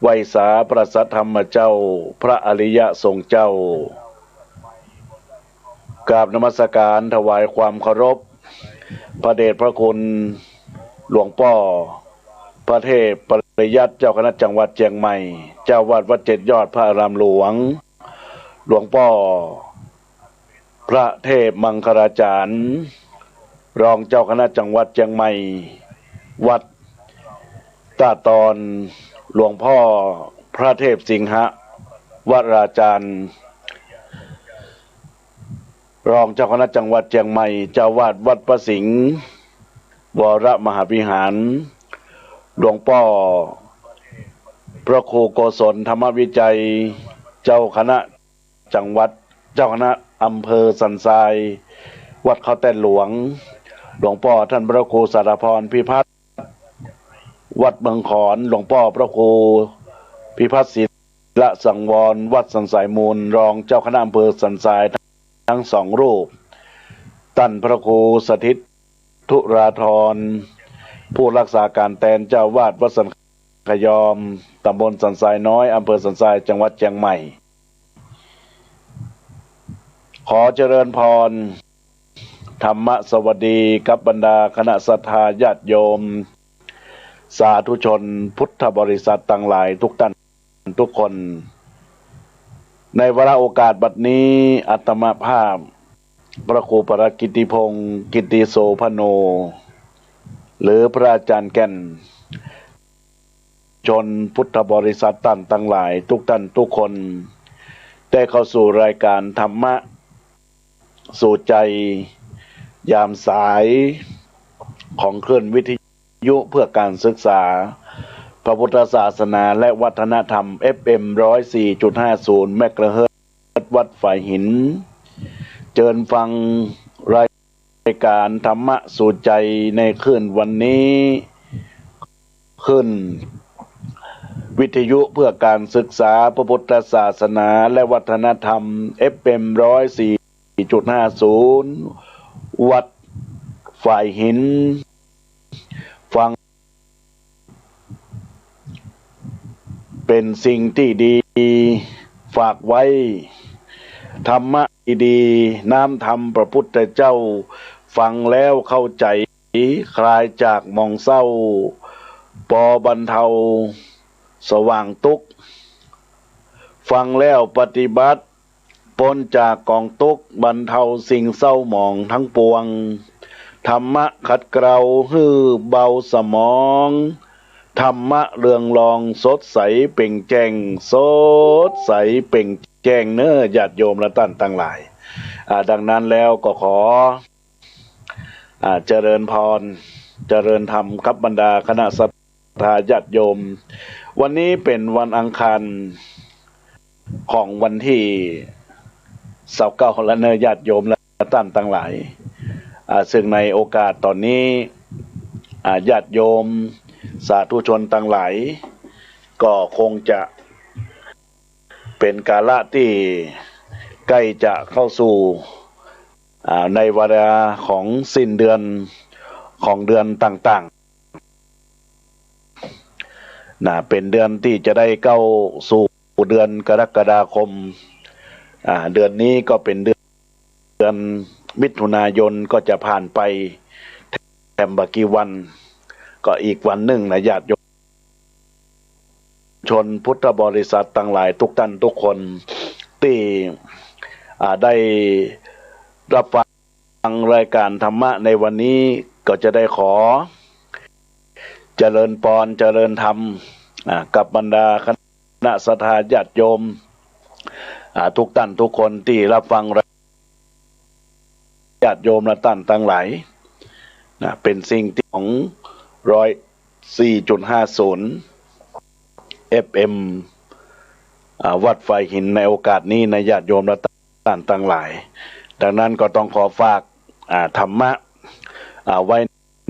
ไวยสาประสัทธรรมเจ้าพระอริยสงฆ์เจ้ากราบนมัสการถวายความเคารพพระเดชพระคุณหลวงพ่อพระเทพปริยัติเจ้าคณะจังหวัดเชียงใหม่เจ้าวาดวัดเจ็ดยอดพระอารามหลวงหลวงพ่อพระเทพมังคลาจารย์รองเจ้าคณะจังหวัดเชียงใหม่วัดตาตอนหลวงพ่อพระเทพสิงหะวราจารย์รองเจ้าคณะจังหวัดเชียงใหม่เจ้าวาดวัดพระสิงห์วรมหาวิหารหลวงพ่อพระครูโกศลธรรมวิจัยเจ้าคณะจังหวัดเจ้าคณะอำเภอสันทรายวัดเขาแต่หลวงหลวงพ่อท่านพระครูสารพรพิพัฒน์วัดเมืองขอนหลวงพ่อพระครูพิพัฒน์ศิลสังวรวัดสันทรายมูลรองเจ้าคณะอำเภอสันทรายทั้งสองรูปท่านพระครูสถิตธุราธรผู้รักษาการแทนเจ้าวาดวัดสันขยอมตำบลสันทรายน้อยอำเภอสันทรายจังหวัดเชียงใหม่ขอเจริญพรธรรมสวัสดีกับบรรดาคณะศรัทธาญาติโยมสาธุชนพุทธบริษัทต่างหลายทุกท่านทุกคนในวาระโอกาสบัดนี้อาตมาภาพพระครูปรกิตติพงศ์กิตติโสพโนหรือพระอาจารย์แก่นชนพุทธบริษัทท่านทั้งหลายทุกท่านทุกคนได้เข้าสู่รายการธรรมะสู่ใจยามสายของคลื่นวิทยุเพื่อการศึกษาพระพุทธศาสนาและวัฒนธรรม FM 104.50 เมกะเฮิรตซ์วัดฝ่ายหินเชิญฟังรายการธรรมะสู่ใจในคืนวันนี้ขึ้นวิทยุเพื่อการศึกษาพระพุทธศาสนาและวัฒนธรรม FM 104.50 วัดฝ่ายหินฟังเป็นสิ่งที่ดีฝากไว้ธรรมะดีน้ำธรรมพระพุทธเจ้าฟังแล้วเข้าใจคลายจากหม่องเศร้าปอบรรเทาสว่างทุกข์ฟังแล้วปฏิบัติพ้นจากกองทุกข์บรรเทาสิ่งเศร้าหมองทั้งปวงธรรมะขัดเกลาฮือเบาสมองธรรมะเรืองรองสดใสเป่งแจ้งสดใสเป่งแจ้งเนื้อญาติโยมและท่านทั้งหลายดังนั้นแล้วก็ขอเจริญพรเจริญธรรมกับบรรดาคณะศรัทธาญาติโยมวันนี้เป็นวันอังคารของวันที่29และเนื้อญาติโยมและท่านทั้งหลายซึ่งในโอกาสตอนนี้ญาติโยมสาธุชนทั้งหลายก็คงจะเป็นกาลที่ใกล้จะเข้าสู่ในวาระของสิ้นเดือนของเดือนต่างๆเป็นเดือนที่จะได้เข้าสู่เดือนกรกฎาคมเดือนนี้ก็เป็นเดือนมิถุนายนก็จะผ่านไปแถมบักกี่วันก็อีกวันหนึ่งนะญาติโยมชนพุทธบริษัทต่างหลายทุกท่านทุกคนที่ได้รับฟังรายการธรรมะในวันนี้ก็จะได้ขอเจริญพรเจริญธรรมกับบรรดาคณะศรัทธาญาติโยมทุกท่านทุกคนที่รับฟังญาติโยมและท่านทั้งหลายเป็นสิ่งที่ของ104.50 FM วัดไฟหินในโอกาสนี้ในญาติโยมและท่านทั้งหลายดังนั้นก็ต้องขอฝากธรรมะไว้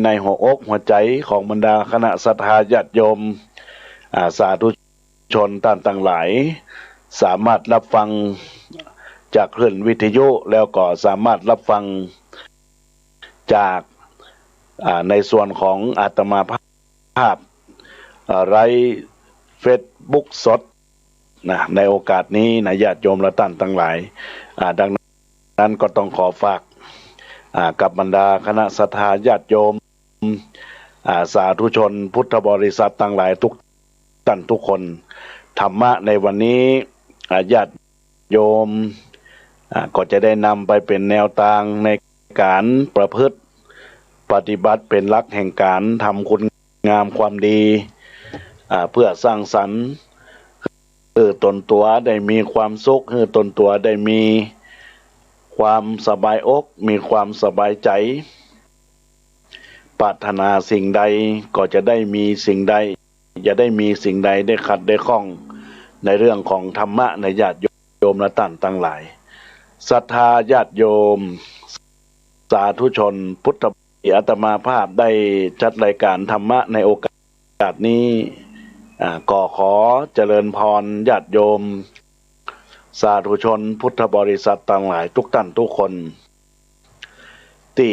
ในหัวอกหัวใจของบรรดาคณะศรัทธาญาติโยมสาธุชนท่านทั้งหลายสามารถรับฟังจากคลื่นวิทยุแล้วก็สามารถรับฟังจากในส่วนของอาตมาภาพไร้ Facebook สดนะในโอกาสนี้นะญาติโยมและท่านทั้งหลายดังนั้นก็ต้องขอฝากกับบรรดาคณะศรัทธาญาติโยมสาธุชนพุทธบริษัททั้งหลายทุกท่านทุกคนธรรมะในวันนี้ญาติโยมก็จะได้นำไปเป็นแนวทางในการประพฤติปฏิบัติเป็นหลักแห่งการทำคุณงามความดีเพื่อสร้างสรรค์ตนตัวได้มีความสุขตนตัวได้มีความสบายอกมีความสบายใจปรารถนาสิ่งใดก็จะได้มีสิ่งใดจะได้มีสิ่งใดได้ขัดได้ข้องในเรื่องของธรรมะในญาติโยมและท่านทั้งหลายศรัทธาญาติโยมสาธุชนพุทธอาตมาภาพได้จัดรายการธรรมะในโอกาสนี้ก็ขอเจริญพรญาติโยมสาธุชนพุทธบริษัทต่างหลายทุกท่านทุกคนที่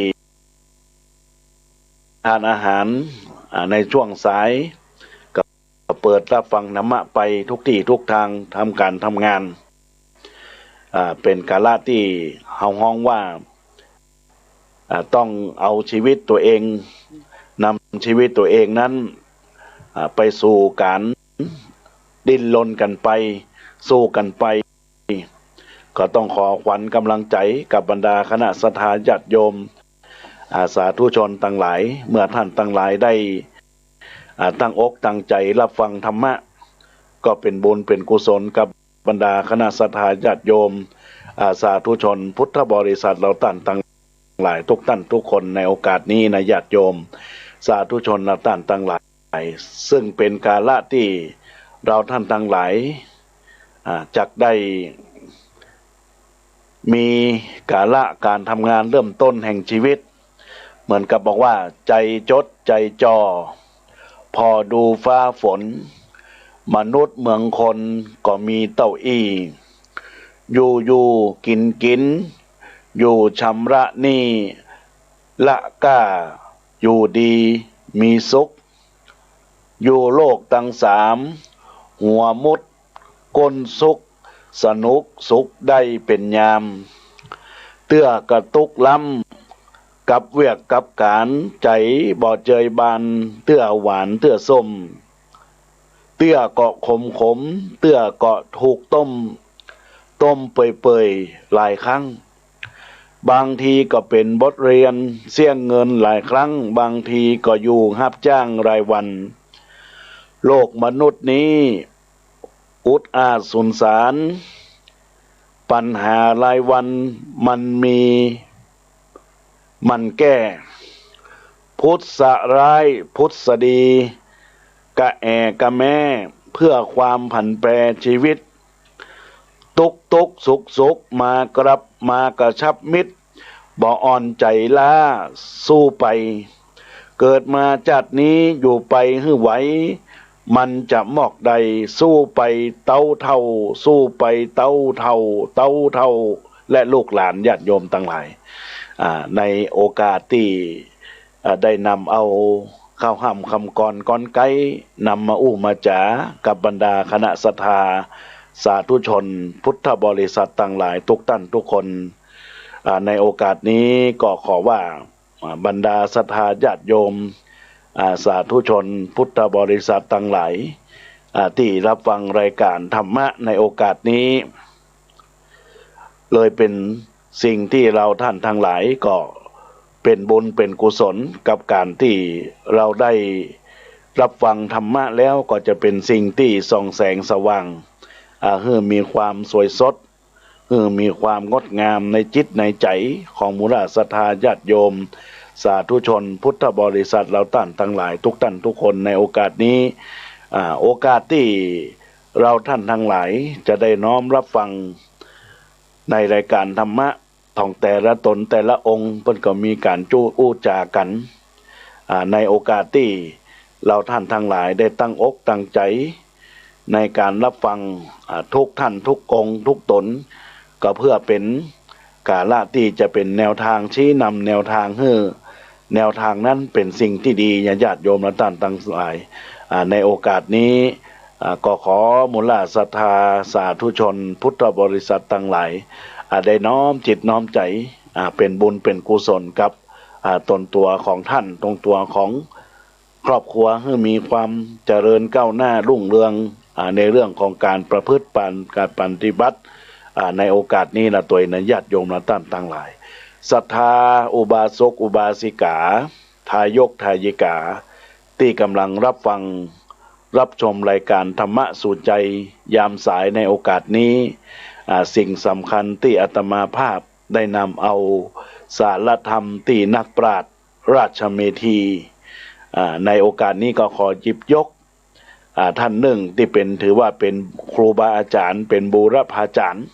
ทานอาหารในช่วงสายก็เปิดรับฟังธรรมะไปทุกที่ทุกทางทำการทำงานเป็นกาลที่เฮาฮ้องว่าต้องเอาชีวิตตัวเองนำชีวิตตัวเองนั้นไปสู่การดิ้นรนกันไปสู้กันไปก็ต้องขอขวัญกำลังใจกับบรรดาคณะศรัทธาญาติโยมสาธุชนทั้งหลายเมื่อท่านทั้งหลายได้ตั้งอกตั้งใจรับฟังธรรมะก็เป็นบุญเป็นกุศลกับบรรดาคณะศรัทธาญาติโยมสาธุชนพุทธบริษัทเราท่านทั้งหลายทุกท่านทุกคนในโอกาสนี้นะญาติโยมสาธุชนเราท่านทั้งหลายซึ่งเป็นกาลที่เราท่านทั้งหลายจักได้มีกาละการทำงานเริ่มต้นแห่งชีวิตเหมือนกับบอกว่าใจจดใจจ่อพอดูฟ้าฝนมนุษย์เมืองคนก็มีเต้าอี้อยู่กินอยู่ชำระหนี้ละก้าอยู่ดีมีสุขอยู่โลกตั้งสามหัวมุดก้นสุขสนุกสุขได้เป็นยามเตื้อกระตุกล้ำกับเวียกกับการใจบ่เจยบานเตื้อหวานเตื้อส้มเตื้อเกาะขมเตื้อเกาะถูกต้มเปื่อยหลายครั้งบางทีก็เป็นบทเรียนเสี่ยงเงินหลายครั้งบางทีก็อยู่รับจ้างรายวันโลกมนุษย์นี้อุดอาจสุนสารปัญหารายวันมันมีมันแก้พุทธร้ายพุทธดีกะกะแม่เพื่อความผันแปรชีวิตตุกสุกมากระชับมิตรบ่อ่อนใจล้าสู้ไปเกิดมาจัดนี้อยู่ไปหื้อไหวมันจะมอกใดสู้ไปเต้าเท่าสู้ไปเต้าเท่าและลูกหลานญาติโยมทั้งหลายในโอกาสที่ได้นำเอาข้าวห้ำคำกรก้อนไก่นำมาอู้มาจ๋ากับบรรดาคณะศรัทธาสาธุชนพุทธบริษัททั้งหลายทุกท่านทุกคนในโอกาสนี้ก็ขอว่าบรรดาศรัทธาญาติโยมสาธุชนพุทธบริษัททั้งหลายที่รับฟังรายการธรรมะในโอกาสนี้เลยเป็นสิ่งที่เราท่านทั้งหลายก็เป็นบุญเป็นกุศลกับการที่เราได้รับฟังธรรมะแล้วก็จะเป็นสิ่งที่ส่องแสงสว่างมีความสวยสดมีความงดงามในจิตในใจของมุราศรัทธาญาติโยมสาธุชนพุทธบริษัทเราท่านทั้งหลายทุกท่านทุกคนในโอกาสนี้โอกาสที่เราท่านทั้งหลายจะได้น้อมรับฟังในรายการธรรมะของแต่ละตนแต่ละองค์เพิ่นก็มีการอู้จากันในโอกาสที่เราท่านทั้งหลายได้ตั้งอกตั้งใจในการรับฟังทุกท่านทุกองค์ทุกตนก็เพื่อเป็นกาละที่จะเป็นแนวทางชี้นำแนวทางให้แนวทางนั้นเป็นสิ่งที่ดีญาติโยมและท่านทั้งหลายในโอกาสนี้ ก็ขอมูลศรัทธาสาธุชนพุทธบริษัททั้งหลายได้น้อมจิตน้อมใจเป็นบุญเป็นกุศลกับตนตัวของท่านตรงตัวของครอบครัวให้มีความเจริญก้าวหน้ารุ่งเรืองในเรื่องของการประพฤติการปฏิบัติในโอกาสนี้นะตัวนะญาติโยมนะท่านทั้งหลายศรัทธาอุบาสกอุบาสิกาทายกทายิกาที่กำลังรับฟังรับชมรายการธรรมะสู่ใจยามสายในโอกาสนี้สิ่งสำคัญที่อาตมาภาพได้นำเอาสารธรรมที่นักปราชญ์ราชเมธีในโอกาสนี้ก็ขอหยิบยกท่านหนึ่งที่ถือว่าเป็นครูบาอาจารย์เป็นบูรพาจารย์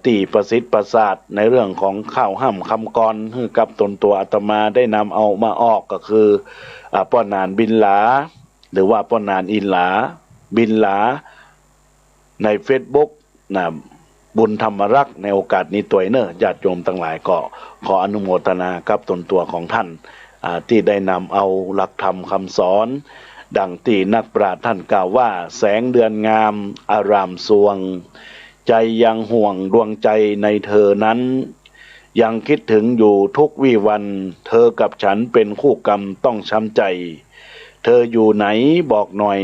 ที่ประสิทธิ์ประสาทในเรื่องของข้าวห้ำคำกรให้กับตนตัวอาตมาได้นำเอามาออกก็คือป้อนานบินหลาหรือว่าป้อนานอินหลาบินหลาใน Facebook นะบุญธรรมรักษ์ในโอกาสนี้ตัวเนอะญาติโยมทั้งหลายก็ขออนุโมทนากับตนตัวของท่านที่ได้นำเอาหลักธรรมคำสอนดังที่นักปราชญ์ท่านกล่าวว่าแสงเดือนงามอารามสวงใจยังห่วงดวงใจในเธอนั้นยังคิดถึงอยู่ทุกวี่วันเธอกับฉันเป็นคู่กรรมต้องช้ำใจเธออยู่ไหนบอกหน่อย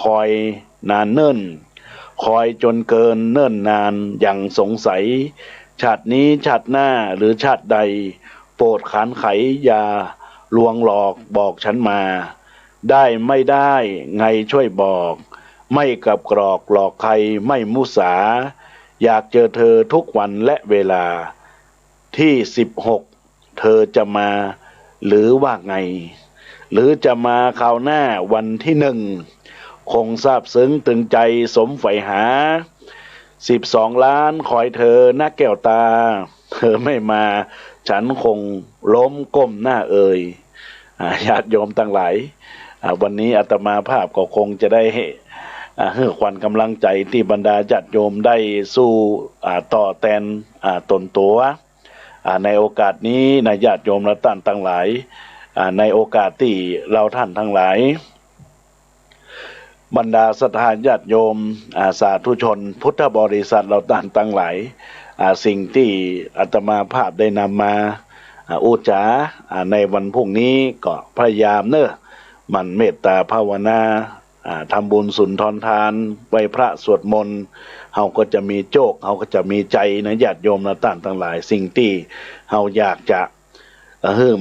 คอยนานเนิ่นคอยจนเกินเนิ่นนานยังสงสัยชาตินี้ชาติหน้าหรือชาติใดโปรดขานไขอย่าลวงหลอกบอกฉันมาได้ไม่ได้ไงช่วยบอกไม่กับกรอกหลอกใครไม่มุสาอยากเจอเธอทุกวันและเวลาที่16เธอจะมาหรือว่าไงหรือจะมาคราวหน้าวันที่1คงซาบซึ้งตึงใจสมใฝ่หา12 ล้านคอยเธอหน้าแก้วตาเธอไม่มาฉันคงล้มก้มหน้าเอ่ยญาติโยมทั้งหลายวันนี้อาตมาภาพก็คงจะได้ให้ขวัญกำลังใจที่บรรดาญาติโยมได้สู้ต่อแทนตนตัวในโอกาสนี้นะญาติโยมและท่านทั้งหลายในโอกาสที่เราท่านทั้งหลายบรรดาศรัทธาญาติโยมสาธุชนพุทธบริษัทเราท่านทั้งหลายสิ่งที่อาตมาภาพได้นำมาอุจาในวันพรุ่งนี้ก็พยายามเนอะมันเมตตาภาวนาทำบุญสุนทรทานไหว้พระสวดมนต์เฮาก็จะมีโชคเฮาก็จะมีใจนะญาติโยมนะท่านทั้งหลายสิ่งที่เฮาอยากจะ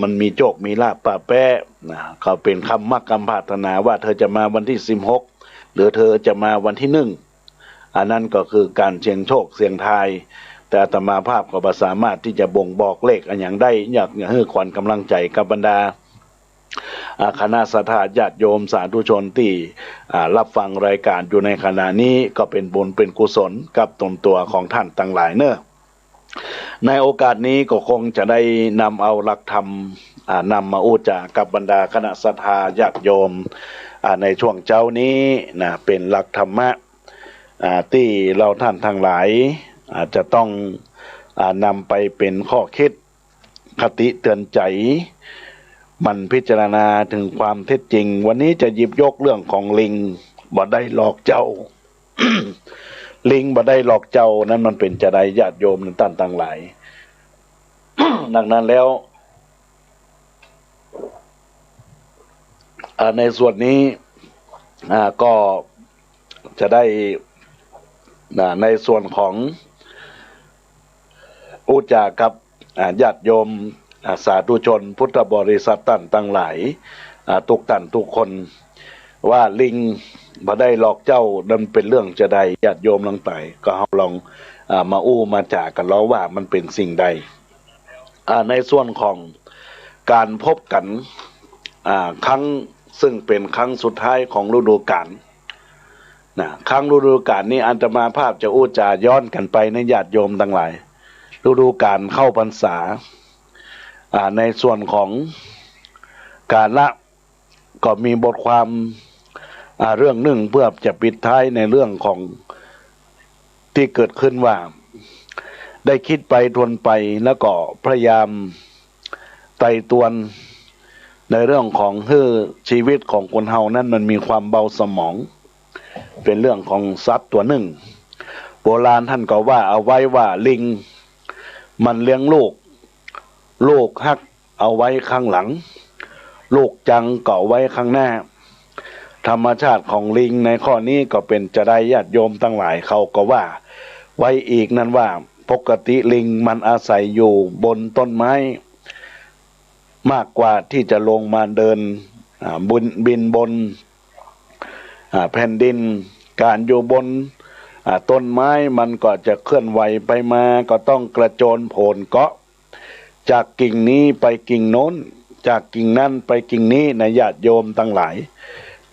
มันมีโชคมีลาภป่าแป้นะเขาเป็นคำมักคำปรารถนาว่าเธอจะมาวันที่16หรือเธอจะมาวันที่1อันนั้นก็คือการเสี่ยงโชคเสี่ยงทายแต่อาตมาภาพก็บ่สามารถที่จะบ่งบอกเลขอันอย่างได้อยากให้ขวัญกำลังใจกับบรรดาคณะศรัทธาญาติโยมสาธุชนที่รับฟังรายการอยู่ในขณะนี้ก็เป็นบุญเป็นกุศลกับตนตัวของท่านทั้งหลายเนอะในโอกาสนี้ก็คงจะได้นำเอาหลักธรรมนำมาอุจากับบรรดาคณะศรัทธาญาติโยมในช่วงเช้านี้นะเป็นหลักธรรมะที่เราท่านทั้งหลายจะต้องนำไปเป็นข้อคิดคติเตือนใจมันพิจารณาถึงความเท็จจริงวันนี้จะหยิบยกเรื่องของลิงบ่ได้หลอกเจ้า ลิงบ่ได้หลอกเจ้านั้นมันเป็นจะได้ญาติโยมท่านทั้งหลาย ดังนั้นแล้วในส่วนนี้ก็จะได้ในส่วนของอุจากับญาติโยมสาธุชนพุทธบริษัทท่านทั้งหลายทุกท่านทุกคนว่าลิงบ่ได้หลอกเจ้านั้นเป็นเรื่องจะใดญาติโยมลองไต่ก็เอาลองมาอู้มาจากันแล้วว่ามันเป็นสิ่งใดในส่วนของการพบกันครั้งซึ่งเป็นครั้งสุดท้ายของฤดูกาลครั้งฤดูกาลนี้อาตมาภาพจะอู้จาย้อนกันไปในญาติโยมทั้งหลายฤดูกาลเข้าพรรษาในส่วนของกาละก็มีบทความเรื่องหนึ่งเพื่อจะปิดท้ายในเรื่องของที่เกิดขึ้นว่าได้คิดไปทวนไปแล้วก็พยายามไต่ตวนในเรื่องของชีวิตของคนเฮานั้นมันมีความเบาสมอง เป็นเรื่องของสัตว์ตัวหนึ่งโบราณท่านก็ว่าเอาไว้ว่าลิงมันเลี้ยงลูกฮักเอาไว้ข้างหลังลูกจังก็เอาไว้ข้างหน้าธรรมชาติของลิงในข้อนี้ก็เป็นจะได้ญาติโยมทั้งหลายเขาก็ว่าไว้อีกนั้นว่าปกติลิงมันอาศัยอยู่บนต้นไม้มากกว่าที่จะลงมาเดินบินบนแผ่นดินการอยู่บนต้นไม้มันก็จะเคลื่อนไหวไปมาก็ต้องกระโจนโผล่เกาะจากกิ่งนี้ไปกิ่งโน้นจากกิ่งนั้นไปกิ่งนี้ในญาติโยมทั้งหลาย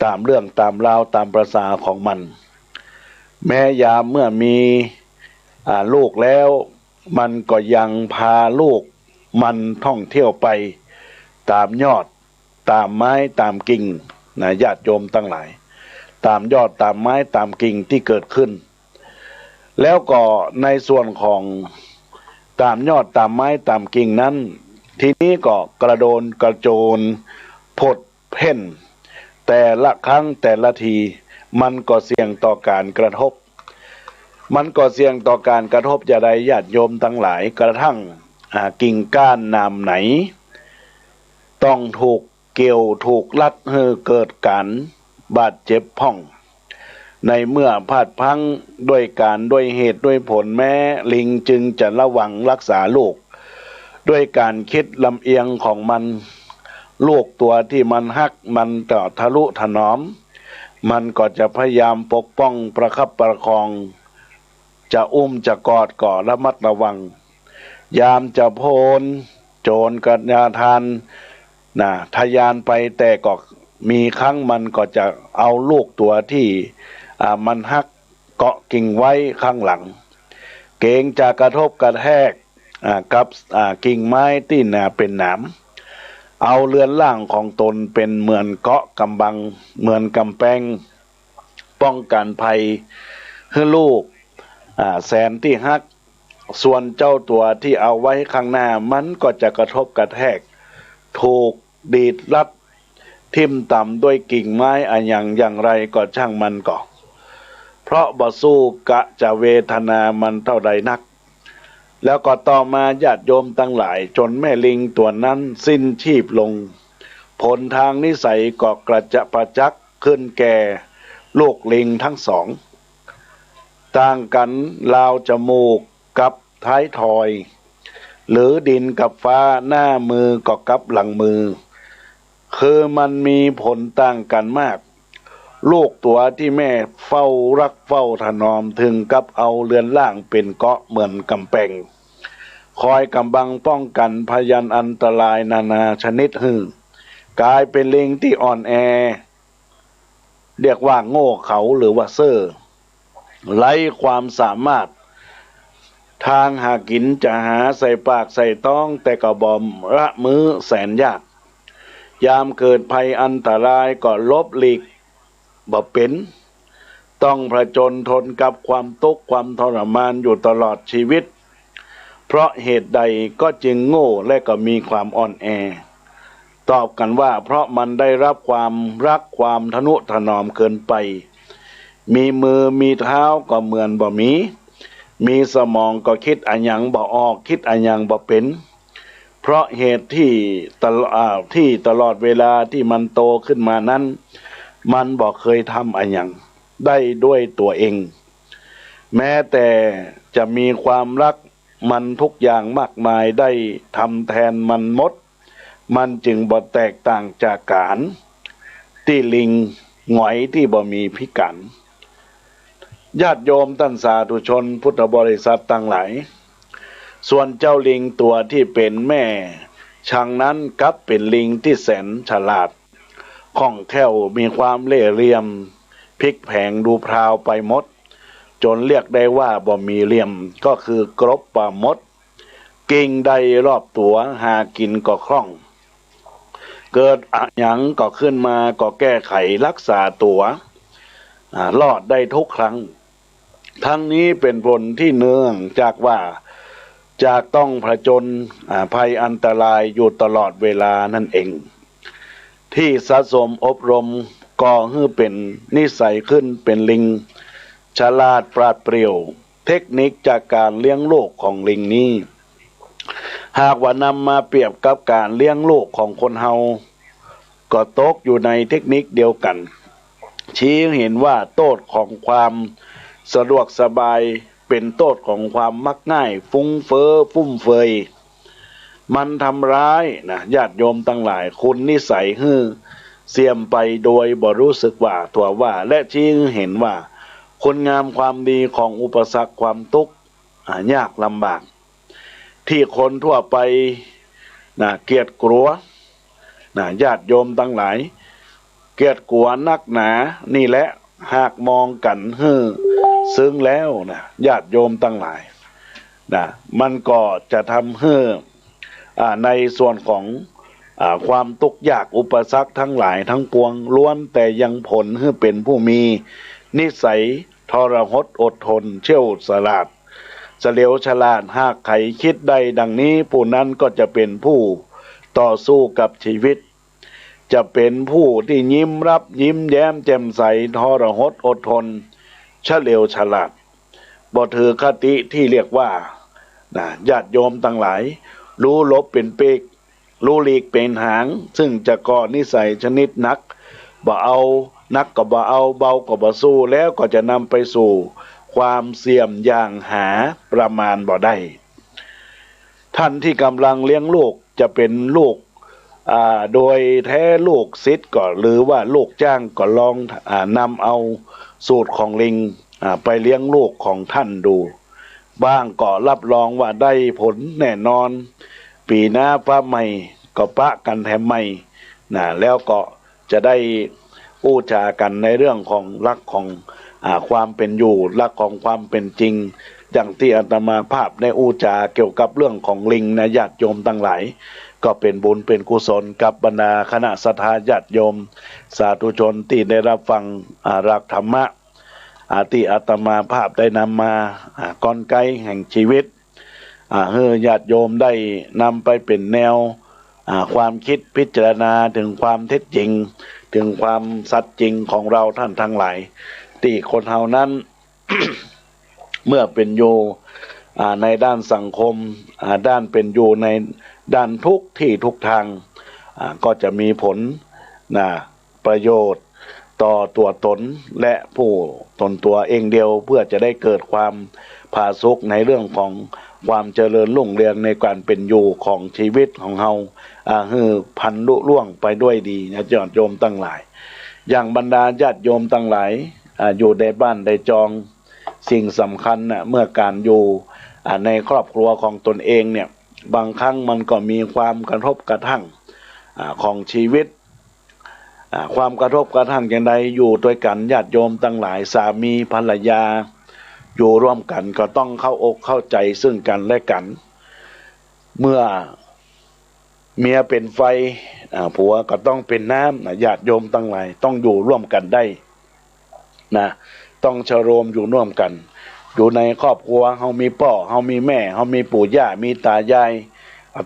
ตามเรื่องตามราวตามประสาของมันแม้ยามเมื่อมีลูกแล้วมันก็ยังพาลูกมันท่องเที่ยวไปตามยอดตามไม้ตามกิ่งนะญาติโยมทั้งหลายตามยอดตามไม้ตามกิ่งที่เกิดขึ้นแล้วก็ในส่วนของตามยอดตามไม้ตามกิ่งนั้นทีนี้ก็กระโดนกระโจนพดเพ่นแต่ละครั้งแต่ละทีมันก็เสี่ยงต่อการกระทบอย่าใดญาติโยมทั้งหลายกระทั่งกิ่งก้านนามไหนต้องถูกเกี่ยวถูกลัดให้เกิดการบาดเจ็บพ่องในเมื่อพลาดพลั้งด้วยเหตุด้วยผลแม้ลิงจึงจะระวังรักษาลูกด้วยการคิดลำเอียงของมันลูกตัวที่มันฮักมันก็ทะลุถนอมมันก็จะพยายามปกป้องประคับประคองจะอุ้มจะกอดก็ระมัดระวังยามจะโพนโจรกัญญาทานทะยานไปแต่ก็มีครั้งมันก็จะเอาลูกตัวที่มันฮักเกาะกิ่งไว้ข้างหลังเกรงจะกระทบกระแทกกับกิ่งไม้ที่เป็นหนามเอาเรือนร่างของตนเป็นเหมือนเกาะกำบังเหมือนกำแพงป้องกันภัยให้ลูกแสนที่ฮักส่วนเจ้าตัวที่เอาไว้ข้างหน้ามันก็จะกระทบกระแทกถูกดีดรัดทิ่มต่ำด้วยกิ่งไม้อย่างไรก็ช่างมันก็เพราะบ่สู้กะจะเวทนามันเท่าใดนักแล้วก็ต่อมาญาติโยมทั้งหลายจนแม่ลิงตัวนั้นสิ้นชีพลงผลทางนิสัยก็กระจะประจักษ์ขึ้นแก่ลูกลิงทั้งสองต่างกันราวจมูกกับท้ายทอยหรือดินกับฟ้าหน้ามือก็กับหลังมือคือมันมีผลต่างกันมากลูกตัวที่แม่เฝ้ารักเฝ้าถนอมถึงกับเอาเรือนร่างเป็นเกาะเหมือนกำแพงคอยกำบังป้องกันพยันอันตรายนานาชนิดกลายเป็นลิงที่อ่อนแอเรียกว่าโง่เขลาหรือว่าเซ่อไร้ความสามารถทางหากินจะหาใส่ปากใส่ท้องแต่ก็บ่ละมื้อแสนยากยามเกิดภัยอันตรายก็ลบหลีกบ่เป็นต้องผจญทนกับความทุกข์ความทรมานอยู่ตลอดชีวิตเพราะเหตุใดก็จึงโง่และก็มีความอ่อนแอตอบกันว่าเพราะมันได้รับความรักความทนุถนอมเกินไปมีมือมีเท้าก็เหมือนบ่มีสมองก็คิดอันยังบ่ออกคิดอันยังบ่เป็นเพราะเหตุที่ตลอดเวลาที่มันโตขึ้นมานั้นมันบ่เคยทำอันยังได้ด้วยตัวเองแม้แต่จะมีความรักมันทุกอย่างมากมายได้ทำแทนมันหมดมันจึงบ่แตกต่างจากการที่ลิงหงอยที่บ่มีพิการญาติโยมท่านสาธุชนพุทธบริษัททั้งหลายส่วนเจ้าลิงตัวที่เป็นแม่ชังนั้นกลับเป็นลิงที่แสนฉลาดคล่องแคล่วมีความเล่ห์เหลี่ยมพลิกแผงดูพราวไปหมดจนเรียกได้ว่าบ่มีเหลี่ยมก็คือกรบป่ามดกิ่งใดรอบตัวหากินก็คล่องเกิดอะหยังก็ขึ้นมาก็แก้ไขรักษาตัวรอดได้ทุกครั้งทั้งนี้เป็นผลที่เนื่องจากว่าจากต้องผจญภัยอันตรายอยู่ตลอดเวลานั่นเองที่สะสมอบรม ก็ให้เป็นนิสัยขึ้นเป็นลิงฉลาดปราดเปรียวเทคนิคจากการเลี้ยงลูกของลิงนี้หากว่านำมาเปรียบกับการเลี้ยงลูกของคนเฮาก็ตกอยู่ในเทคนิคเดียวกันชี้เห็นว่าโทษของความสะดวกสบายเป็นโทษของความมักง่ายฟุ้งเฟ้อฟุ่มเฟือยมันทำร้ายนะญาติโยมทั้งหลายคุณนิสัยฮื้อเสี่ยมไปโดยบ่รู้สึกว่าตัวว่าและชี้เห็นว่าคุณงามความดีของอุปสรรคความทุกข์ยากลำบากที่คนทั่วไปนะเกลียดกลัวนะญาติโยมทั้งหลายเกลียดกลัวนักหนานี่แหละหากมองกันฮื้อซึ้งแล้วนะญาติโยมทั้งหลายนะมันก็จะทำให้ในส่วนของความทุกข์ยากอุปสรรคทั้งหลายทั้งปวงล้วนแต่ยังผลให้เป็นผู้มีนิสัยทรหดอดทนเชี่ยวฉลาดเฉลียวฉลาดหากใครคิดใดดังนี้ผู้นั้นก็จะเป็นผู้ต่อสู้กับชีวิตจะเป็นผู้ที่ยิ้มรับยิ้มแย้มแจ่มใสทรหดอดทนเฉลียวฉลาดบ่ถือคติที่เรียกว่าญาติโยมทั้งหลายรู้ลบเป็นปีกรู้หลีกเป็นหางซึ่งจะก่อนิสัยชนิดนักบ่เอานักก็บ่เอาเบาก็บ่สู้แล้วก็จะนำไปสู่ความเสี่ยมอย่างหาประมาณบ่ได้ท่านที่กำลังเลี้ยงลูกจะเป็นลูกโดยแท้ลูกศิษย์ก็หรือว่าลูกจ้างก็ลองนำเอาสูตรของลิงไปเลี้ยงลูกของท่านดูบ้างก็รับรองว่าได้ผลแน่นอนปีหน้าฟ้าใหม่ก็ปะกันแถมใหม่แล้วก็จะได้อู้จากันในเรื่องของรักของความเป็นอยู่รักของความเป็นจริงอย่างที่อาตมาภาพในอู้จาเกี่ยวกับเรื่องของลิงนะญาติโยมทั้งหลายก็เป็นบุญเป็นกุศลกับบรรดาคณะศรัทธาญาติโยมสาธุชนที่ได้รับฟังรักธรรมะที่อาตมาภาพได้นำมากลไกแห่งชีวิตให้ญาติโยมได้นำไปเป็นแนวความคิดพิจารณาถึงความเท็จจริงถึงความสัตย์จริงของเราท่านทั้งหลายที่คนเฮานั้น เมื่อเป็นอยู่ในด้านสังคมด้านเป็นอยู่ในด้านทุกที่ทุกทางก็จะมีผลประโยชน์ต่อตัวตนและผู้ตนตัวเองเดียวเพื่อจะได้เกิดความผาสุกในเรื่องของความเจริญรุ่งเรืองในการเป็นอยู่ของชีวิตของเฮาให้พันลุล่วงไปด้วยดีนะญาติโยมตั้งหลายอย่างบรรดาญาติโยมตั้งหลายอยู่ในบ้านในจองสิ่งสำคัญเมื่อการอยู่ในครอบครัวของตนเองเนี่ยบางครั้งมันก็มีความกระทบกระทั่งของชีวิตความกระทบกระทั่งอย่างใดอยู่ด้วยกันญาติโยมตั้งหลายสามีภรรยาอยู่ร่วมกันก็ต้องเข้าอกเข้าใจซึ่งกันและกันเมื่อเมียเป็นไฟผัวก็ต้องเป็นน้ำญาติโยมตั้งหลายต้องอยู่ร่วมกันได้ต้องชโรมอยู่ร่วมกันอยู่ในครอบครัวเฮามีพ่อเฮามีแม่เฮามีปู่ย่ามีตายาย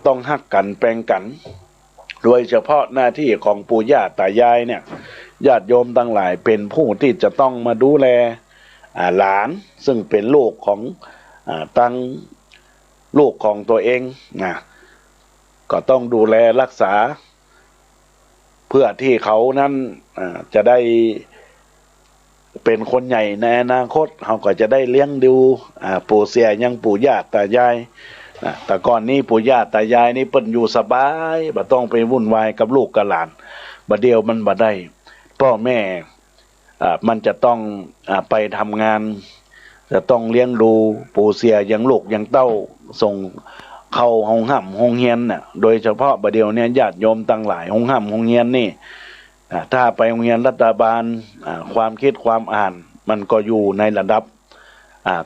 ต้องฮักกันแปลงกันโดยเฉพาะหน้าที่ของปู่ย่าตายายเนี่ยญาติโยมทั้งหลายเป็นผู้ที่จะต้องมาดูแลหลานซึ่งเป็นลูกของตั้งลูกของตัวเองก็ต้องดูแลรักษาเพื่อที่เขานั้นจะได้เป็นคนใหญ่ในอนาคตเขาก็จะได้เลี้ยงดูปู่เสียยังปู่ย่าตายายแต่ก่อนนี้ปู่ย่าตายายนี่เปิ้นอยู่สบายบ่ต้องไปวุ่นวายกับลูกกับหลานบัดเดียวมันบ่ได้พ่อแม่มันจะต้องไปทำงานจะต้องเลี้ยงดูปู่เสียยังลูกยังเต้าส่งเข้าห้องห้ำห้องเฮียนโดยเฉพาะบัดเดียวเนี่ยญาติโยมตั้งหลายห้องห้ำห้องเฮียนนี่ถ้าไปโรงเรียนรัฐบาลความคิดความอ่านมันก็อยู่ในระดับ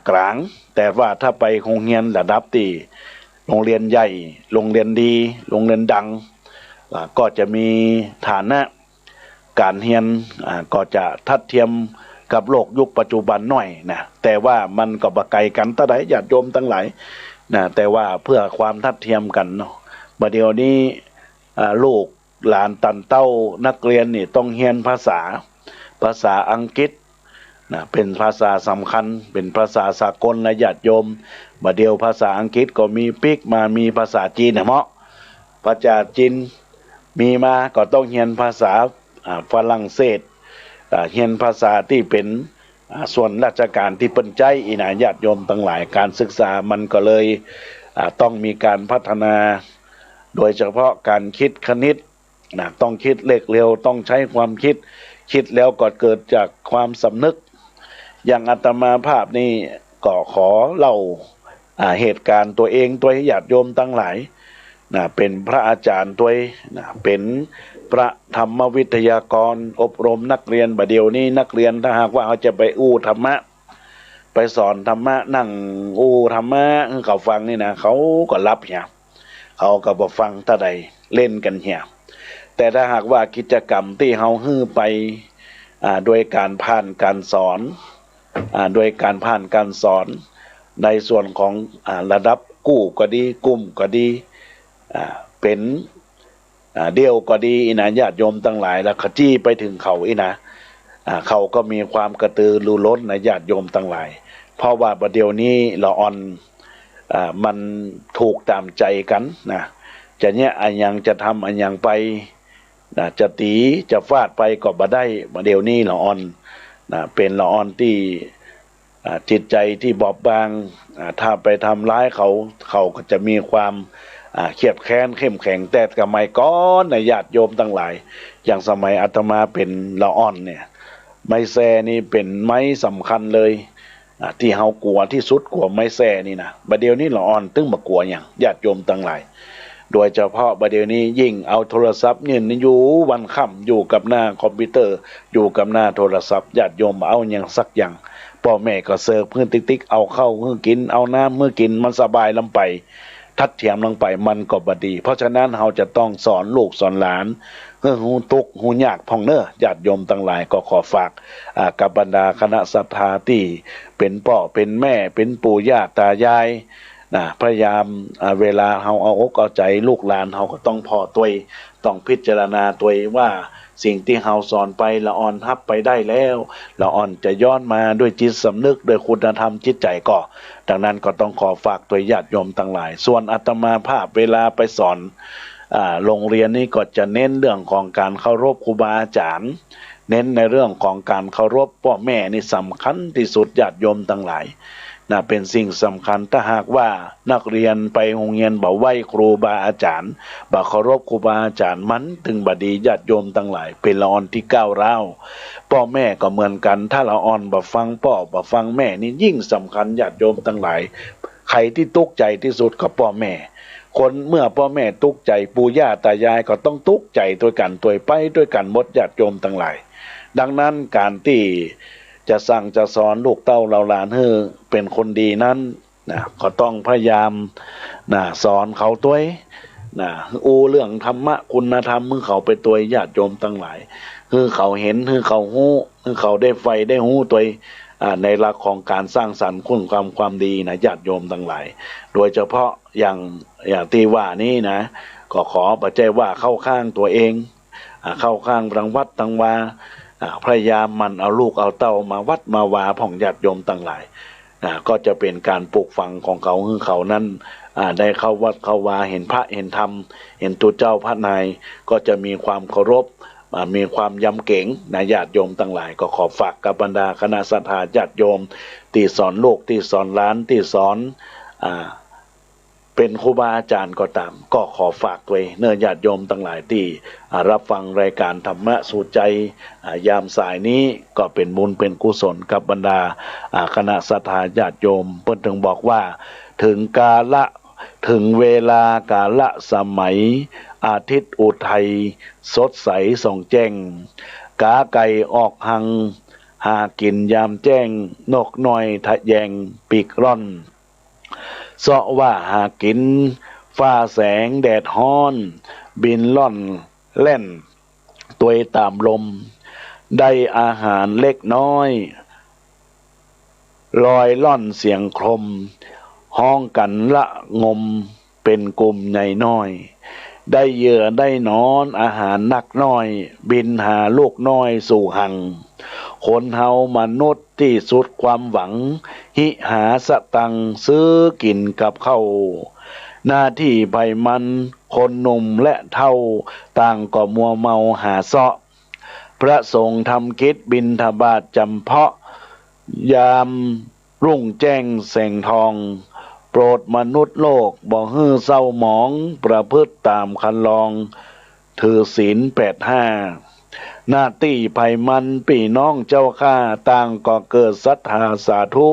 กลางแต่ว่าถ้าไปโรงเรียนระดับที่โรงเรียนใหญ่โรงเรียนดีโรงเรียนดังก็จะมีฐานะการเรียนก็จะทัดเทียมกับโลกยุคปัจจุบันหน่อยแต่ว่ามันก็บ่ไกลกันเท่าใดญาติโยมทั้งหลายแต่ว่าเพื่อความทัดเทียมกันเนาะบัดเดี๋ยวนี้ลูกหลานตันเต้านักเรียนนี่ต้องเรียนภาษา ภาษาอังกฤษนะเป็นภาษาสำคัญเป็นภาษาสากลนะญาติโยมบัดเดียวภาษาอังกฤษก็มีปิกมามีภาษาจีนนะเหมาะภาษาจีนมีมาก็ต้องเรียนภาษาฝรั่งเศสเรียนภาษาที่เป็นส่วนราชการที่เปิ้นใจอีนะญาติโยมทั้งหลายการศึกษามันก็เลยต้องมีการพัฒนาโดยเฉพาะการคิดคณิตนะต้องคิดเลขเร็วต้องใช้ความคิดแล้วก็เกิดจากความสำนึกอย่างอาตมาภาพนี่ก็ขอเล่าเหตุการณ์ตัวเองตัวญาติโยมทั้งหลายนะเป็นพระอาจารย์ตัวนะเป็นพระธรรมวิทยากรอบรมนักเรียนบัดเดี๋ยวนี้นักเรียนถ้าหากว่าเขาจะไปธรรมะไปสอนธรรมะนั่งธรรมะเขาฟังนี่นะเขาก็รับเหี่ยเขาก็บ่ฟังถ้าใดเล่นกันเหี่ยแต่ถ้าหากว่ากิจกรรมที่เฮาฮื้อไปโดยการผ่านการสอนโดยการผ่านการสอนในส่วนของระดับกู้ก็ดีกลุ่มก็ดีเป็นเดี่ยวก็ดีนะญาติโยมทั้งหลายแล้วขจี้ไปถึงเขานะเขาก็มีความกระตือรือร้นนะญาติโยมทั้งหลายเพราะว่าประเดี๋ยวนี้ละอ่อนมันถูกตามใจกันนะจะเนี่ยอันยังจะทำอันยังไปจะตีจะฟาดไปก็บ่ได้ประเดี๋ยวนี้ละอ่อนเป็นละอ่อนที่จิตใจที่บอบบางถ้าไปทำร้ายเขาก็จะมีความเขียบแค้นเข้มแข็งแต่สมัยก่อนในญาติโยมทั้งหลายอย่างสมัยอาตมาเป็นละอ่อนเนี่ยไม้แซ่นี่เป็นไม้สำคัญเลยที่เฮากลัวที่สุดกลัวไม้แซ่นี่นะบัดเดี๋ยวนี้ละอ่อนตึงมากลัวอย่างญาติโยมทั้งหลายโดยเฉพาะบัดเดี๋ยวนี้ยิ่งเอาโทรศัพท์เนี่ยอยู่วันค่ำอยู่กับหน้าคอมพิวเตอร์อยู่กับหน้าโทรศัพท์ญาติโยมเอาอย่างสักอย่างพ่อแม่ก็เสิร์ฟเพื่อนติ๊กเอาเข้าเพื่อกินเอาน้ำเมื่อกินมันสบายลำไปทัดเทียมลงไปมันก็บดีเพราะฉะนั้นเราจะต้องสอนลูกสอนหลานหูตุกหูยากพ่องเน้อญาติโยมทั้งหลายก็ขอฝากกับบรรดาคณะศรัทธาที่เป็นพ่อเป็นแม่เป็นปู่ย่าตายายพยายามเวลาเราเอาอกเอาใจลูกหลานเราก็ต้องพอตัวต้องพิจารณาตัวว่าสิ่งที่เราสอนไปละอ่อนทับไปได้แล้วละอ่อนจะย้อนมาด้วยจิตสำนึกด้วยคุณธรรมจิตใจก็ดังนั้นก็ต้องขอฝากตัวญาติโยมทั้งหลายส่วนอาตมาภาพเวลาไปสอนโรงเรียนนี้ก็จะเน้นเรื่องของการเคารพครูบาอาจารย์เน้นในเรื่องของการเคารพพ่อแม่นี่สำคัญที่สุดญาติโยมทั้งหลายเป็นสิ่งสำคัญถ้าหากว่านักเรียนไปโรงเรียนบ่ไหว้ครูบาอาจารย์บ่เคารพครูบาอาจารย์มันถึงบดีญาติโยมทั้งหลายเป็นละอ่อนที่ก้าวร้าวพ่อแม่ก็เหมือนกันถ้าละอ่อนบ่ฟังพ่อบ่ฟังแม่นี่ยิ่งสำคัญญาติโยมทั้งหลายใครที่ทุกข์ใจที่สุดก็พ่อแม่คนเมื่อพ่อแม่ทุกข์ใจปู่ย่าตายายก็ต้องทุกข์ใจด้วยกันตัวไปด้วยกันหมดญาติโยมทั้งหลายดังนั้นการที่จะสั่งจะสอนลูกเต้าเราหลานให้เป็นคนดีนั้นก็ต้องพยายามสอนเขาตัวเรื่องธรรมะคุณธรรมมือเขาไปตัวญาติโยมทั้งหลายคือเขาเห็นคือเขาหู้คือเขาได้ไฟได้หู้ตัวในหลักของการสร้างสรรค์คุณความดีนะญาติโยมทั้งหลายโดยเฉพาะอย่างที่ว่านี้นะก็ขอปัจจัยว่าเข้าข้างตัวเองเข้าข้างรังวัดตังวาพยายามมันเอาลูกเอาเต้ามาวัดมาวาผ่องญาติโยมทั้งหลายก็จะเป็นการปลูกฝังของเขาคือเขานั้นได้เข้าวัดเข้าวาเห็นพระเห็นธรรมเห็นตัวเจ้าพระนายก็จะมีความเคารพมีความยำเก่งนะญาติโยมทั้งหลายก็ขอฝากกับบรรดาคณะศรัทธาญาติโยมที่สอนลูกที่สอนหลานที่สอนเป็นครูบาอาจารย์ก็ตามก็ขอฝากไว้เนื้อญาติโยมทั้งหลายที่รับฟังรายการธรรมะสู่ใจยามสายนี้ก็เป็นบุญเป็นกุศลกับบรรดาคณะศรัทธาญาติโยมเพิ่นถึงบอกว่าถึงกาละถึงเวลากาละสมัยอาทิตย์อุทัยสดใสส่องแจ้งกาไก่ออกหังหากินยามแจ้งนกน้อยทะแยงปีกร่อนเสาะว่าหากินฟ้าแสงแดดฮ้อนบินล่อนเล่นตัวตามลมได้อาหารเล็กน้อยลอยล่อนเสียงคลมห้องกันละงมเป็นกลุ่มใหญ่น้อย ได้เหยื่อได้นอนอาหารนักน้อยบินหาลูกน้อยสู่หังคนเฮามนุษย์ที่สุดความหวังหิหาสตังซื้อกินกับเข้าหน้าที่ไผมันคนหนุ่มและเท่าต่างก็มัวเมาหาเสาะพระสงฆ์ทำกิจบิณฑบาตจำเพาะยามรุ่งแจ้งแสงทองโปรดมนุษย์โลกบ่ฮื้อเศร้าหมองประพฤติตามคันลองถือศีล85หน้าที่ไผมันพี่น้องเจ้าข้าต่างก็เกิดศรัทธาสาธุ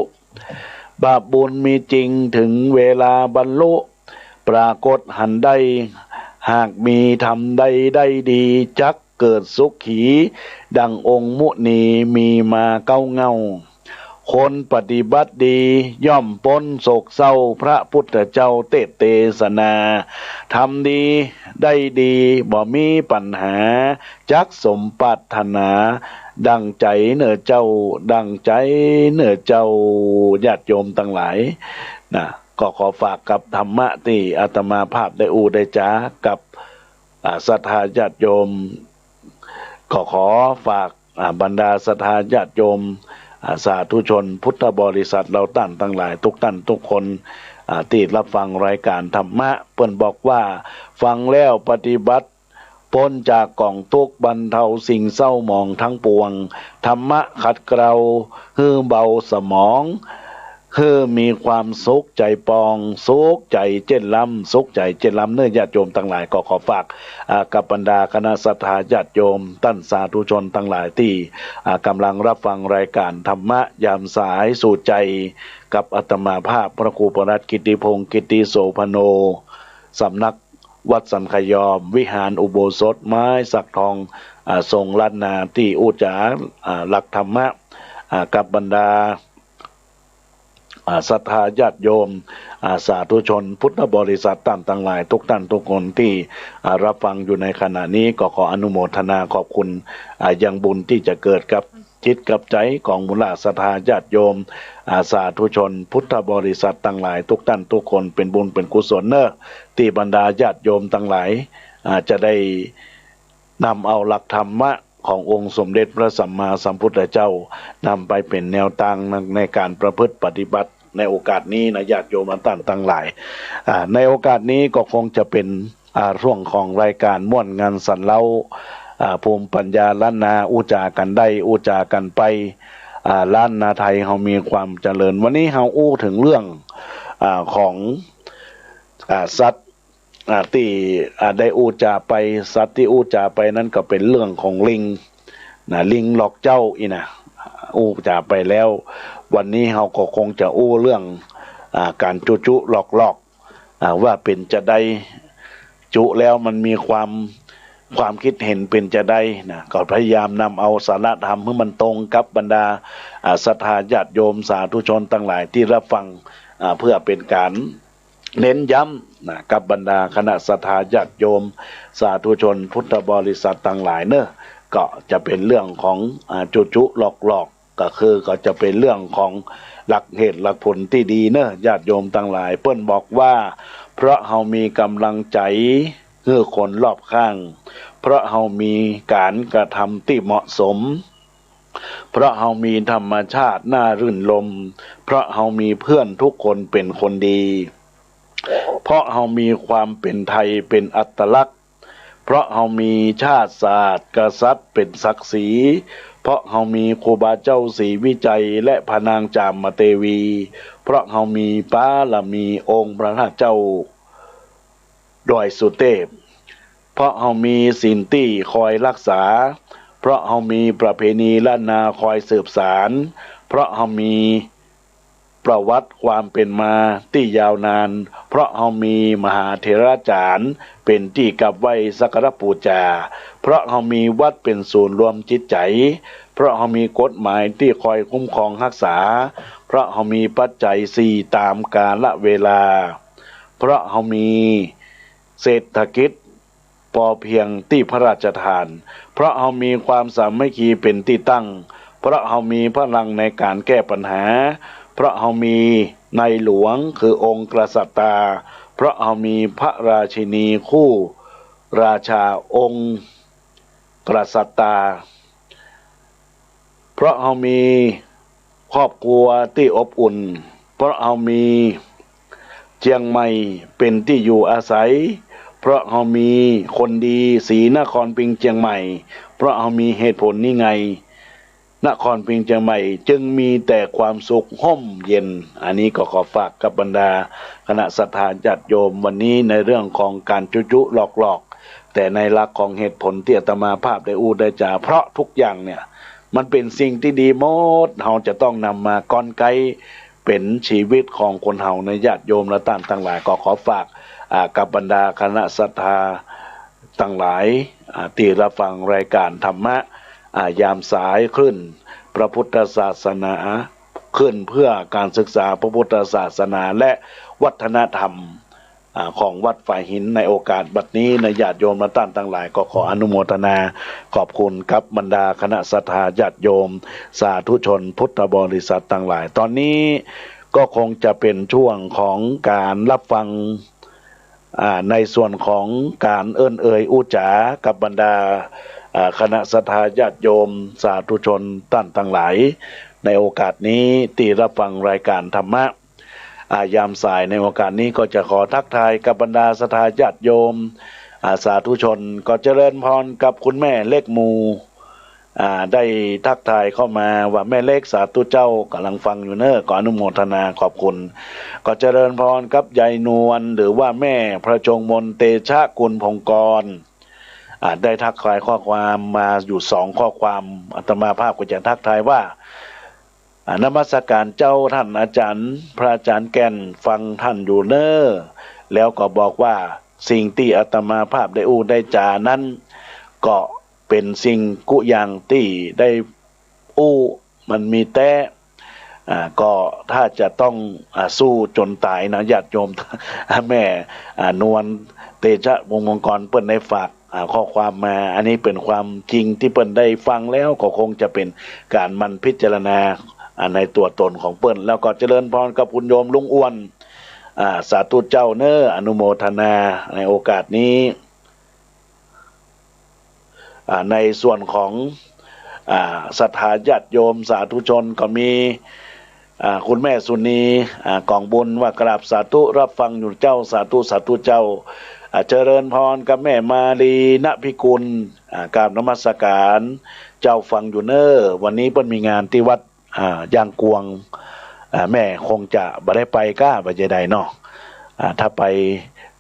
บาปบุญมีจริงถึงเวลาบรรลุปรากฏหันได้หากมีทำใดได้ดีจักเกิดสุขีดังองค์มุนีมีมาเก้าเงาคนปฏิบัติดีย่อมพ้นโศกเศร้าพระพุทธเจ้าเทศนาทำดีได้ดีบ่มีปัญหาจักสมปรารถนาดังใจเนื้อเจ้าดังใจเนื้อเจ้าญาติโยมทั้งหลายนะก็ขอฝากกับธรรมะที่อาตมาภาพได้ได้จ้ากับศรัทธาญาติโยมก็ขอฝากบรรดาศรัทธาญาติโยมสาธุชนพุทธบริษัทเราตั้นทั้งหลายทุกท่านทุกคนที่รับฟังรายการธรรมะเพิ่นบอกว่าฟังแล้วปฏิบัติพ้นจากกองทุกข์บรรเทาสิ่งเศร้าหมองทั้งปวงธรรมะขัดเกลาฮือเบาสมองคือมีความสุขใจปองสุขใจเจนล้ำสุขใจเจนล้ำเนื้อญาติโยมทั้งหลายก็ขอฝากกับบรรดาคณะศรัทธาญาติโยมตั้นสาธุชนทั้งหลายที่กำลังรับฟังรายการธรรมะยามสายสู่ใจกับอาตมาภาพพระครูปรัตน์กิติพงศ์กิติโสพโนสำนักวัดสันขยอมวิหารอุโบสถไม้สักทองทรงล้านนาที่อุจาหลักธรรมะกับบรรดาศรัทธาญาติโยมสาธุชนพุทธบริษัทต่างหลายทุกท่านทุกคนที่รับฟังอยู่ในขณะนี้ก็ขออนุโมทนาขอบคุณยังบุญที่จะเกิดกับจิตกับใจของมุลาศรัทธาญาติโยมสาธุชนพุทธบริษัทต่างหลายทุกท่านทุกคนเป็นบุญเป็นกุศลเนอะที่บรรดาญาติโยมต่างหลายจะได้นำเอาหลักธรรมะขององค์สมเด็จพระสัมมาสัมพุทธเจ้านำไปเป็นแนวทางในการประพฤติปฏิบัติในโอกาสนี้นะญาติโยมท่านทั้งหลายในโอกาสนี้ก็คงจะเป็นช่วงของรายการม่วนงานสันเล่าภูมิปัญญาล้านนาอุจากันได้อุจากันไปล้านนาไทยเรามีความเจริญวันนี้เราถึงเรื่องของสัตว์ที่ได้อูจาไปสัตว์ที่อูจาไปนั้นก็เป็นเรื่องของลิงนะลิงหลอกเจ้าอีนะอูจาไปแล้ววันนี้เราก็คงจะเรื่องการจุหลอกว่าเป็นจะได้จุแล้วมันมีความคิดเห็นเป็นจะได้นะก็พยายามนำเอาสาระธรรมให้มันตรงกับบรรดาศรัทธาญาติโยมสาธุชนทั้งหลายที่รับฟังเพื่อเป็นการเน้นย้ำนะกับบรรดาคณะศรัทธาญาติโยมสาธุชนพุทธบริษัทต่างหลายเนอะก็จะเป็นเรื่องของจุหลอกก็คือก็จะเป็นเรื่องของหลักเหตุหลักผลที่ดีเนอะญาติโยมต่างหลายเปิ้นบอกว่าเพราะเฮามีกำลังใจคือคนรอบข้างเพราะเฮามีการกระทำที่เหมาะสมเพราะเฮามีธรรมชาติน่ารื่นรมเพราะเฮามีเพื่อนทุกคนเป็นคนดีเพราะเฮามีความเป็นไทยเป็นอัตลักษณ์เพราะเฮามีชาติศาสตร์กษัตริย์เป็นศักดิ์ศรีเพราะเฮามีครูบาเจ้าศรีวิจัยและพระนางจามเทวีเพราะเฮามีบารมีองค์พระเจ้าดอยสุเทพเพราะเฮามีศีลที่คอยรักษาเพราะเฮามีประเพณีล้านนาคอยสืบสานเพราะเฮามีประวัติความเป็นมาที่ยาวนานเพราะเฮามีมหาเถราจารย์เป็นที่กราบไหว้สักการะบูชาเพราะเฮามีวัดเป็นศูนย์รวมจิตใจเพราะเฮามีกฎหมายที่คอยคุ้มครองรักษาเพราะเฮามีปัจจัยสี่ตามกาลเวลาเพราะเฮามีเศรษฐกิจพอเพียงที่พระราชทานเพราะเฮามีความสามัคคีเป็นที่ตั้งเพราะเฮามีพลังในการแก้ปัญหาเพราะเฮามีในหลวงคือองค์กษัตริย์เพราะเฮามีพระราชินีคู่ ราชาองค์กษัตริย์เพราะเรามีครอบครัวที่อบอุ่นเพราะเรามีเชียงใหม่เป็นที่อยู่อาศัยเพราะเรามีคนดีศรีนครพิงค์เชียงใหม่เพราะเรามีเหตุผลนี่ไงนครพิงค์เชียงใหม่จึงมีแต่ความสุขห่มเย็นอันนี้ก็ขอฝากกับบรรดาคณะศรัทธาญาติโยมวันนี้ในเรื่องของการจุหลอกแต่ในหลักของเหตุผลที่อาตมาภาพได้อู้ได้จ่าเพราะทุกอย่างเนี่ยมันเป็นสิ่งที่ดีหมดเราจะต้องนำมากลไกเป็นชีวิตของคนเฮาในญาติโยมและท่านทั้งหลายก็ขอฝากกับบรรดาคณะศรัทธาทั้งหลายที่รับฟังรายการธรรมะยามสายขึ้นพระพุทธศาสนาขึ้นเพื่อการศึกษาพระพุทธศาสนาและวัฒนธรรมของวัดฝ่ายหินในโอกาสบัดนี้ในญาติโยมและท่านทั้งหลายก็ขออนุโมทนาขอบคุณกับบรรดาคณะศรัทธาญาติโยมสาธุชนพุทธบริษัททั้งหลายตอนนี้ก็คงจะเป็นช่วงของการรับฟังในส่วนของการเอุจากับบรรดาคณะศรัทธาญาติโยมสาธุชนท่านทั้งหลายในโอกาสนี้ที่รับฟังรายการธรรมะยามสายในโอกาสนี้ก็จะขอทักทายกับบรรดาศรัทธาญาติโยมสาธุชนก็เจริญพรกับคุณแม่เล็กมูได้ทักทายเข้ามาว่าแม่เล็กสาธุเจ้ากำลังฟังอยู่เนอะขออนุโมทนาขอบคุณก็เจริญพรกับยายนวลหรือว่าแม่พระจงมนเตชะกุลพงกรได้ทักทายข้อความมาอยู่2ข้อความอาตมาภาพก็จะทักทายว่านมัสการเจ้าท่านอาจารย์พระอาจารย์แก่นฟังท่านอยู่เนอแล้วก็บอกว่าสิ่งที่อาตมาภาพได้อู้ได้จานั้นก็เป็นสิ่งกุอย่างที่ได้อู้มันมีแต่ก็ถ้าจะต้องสู้จนตายนะญาติโยมแม่นวลเตชะวงศ์มังกรเปิ้นได้ฝากข้อความมาอันนี้เป็นความจริงที่เปิ้นได้ฟังแล้วก็คงจะเป็นการมันพิจารณาในตัวตนของเปิ้นแล้วก็เจริญพรกับคุณโยมลุงอ้วนสาธุเจ้าเนออนุโมทนาในโอกาสนี้ในส่วนของศรัทธาญาติโยมสาธุชนก็มีคุณแม่สุนีกองบุญว่ากราบสาธุรับฟังอยู่เจ้าสาธุเจ้าเจริญพรกับแม่มาลีณพิกุลกราบนมัสการเจ้าฟังอยู่เนอวันนี้เพิ่นมีงานที่วัดยางกวงแม่คงจะบ่ได้ไปก้าบ่จะได้เนาะถ้าไป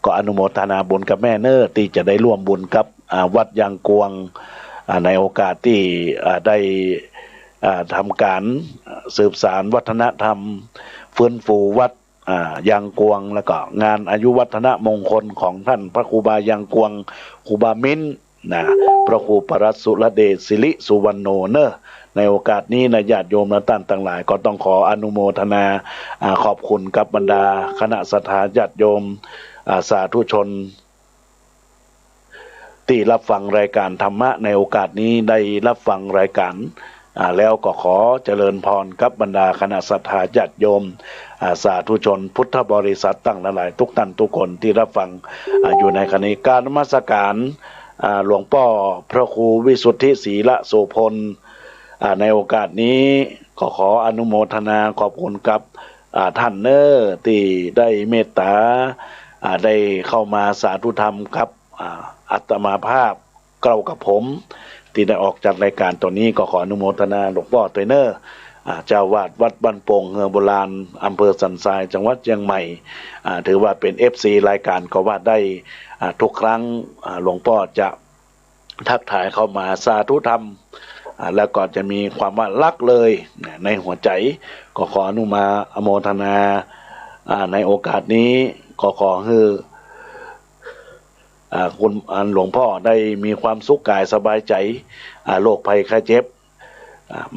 ก็อนุโมทนาบุญกับแม่เนอที่จะได้ร่วมบุญกับวัดยางกวงในโอกาสที่ได้ทำการสืบสานวัฒนธรรมฟื้นฟูวัดยางกวงแล้วก็งานอายุวัฒนมงคลของท่านพระครูบายางกวงครูบามิ้นนะพระครูปรัตสุรเดชศิริสุวรรณโนเนอะในโอกาสนี้นะญาติโยมและท่านทั้งหลายก็ต้องขออนุโมทนาขอบคุณกับบรรดาคณะศรัทธาญาติโยมสาธุชนที่รับฟังรายการธรรมะในโอกาสนี้ได้รับฟังรายการแล้วก็ขอเจริญพรกับบรรดาคณะศรัทธาญาติโยมสาธุชนพุทธบริษัทตั้งหลายทุกท่านทุกคนที่รับฟังอยู่ในขณะนี้การนมัสการหลวงพ่อพระครูวิสุทธิศรีละโสพลในโอกาสนี้ก็ขออนุโมทนาขอบคุณกับท่านเนอร์ที่ได้เมตตาได้เข้ามาสาธุธรรมครับอาตมาภาพเก่ากับผมที่ได้ออกจากรายการตัวนี้ก็ขออนุโมทนาหลวงพ่อตัวเนอร์เจ้าวาดวัดบ้านโป่งเฮืองโบราณอำเภอสันทรายจังหวัดเชียงใหม่ถือว่าเป็น FC รายการก็ว่าได้ทุกครั้งหลวงพ่อจะทักทายเข้ามาสาธุธรรมแล้วก็จะมีความว่ารักเลยในหัวใจก็ขออนุโมทนาในโอกาสนี้ก็ขอให้คุณหลวงพ่อได้มีความสุขกายสบายใจโรคภัยไข้เจ็บ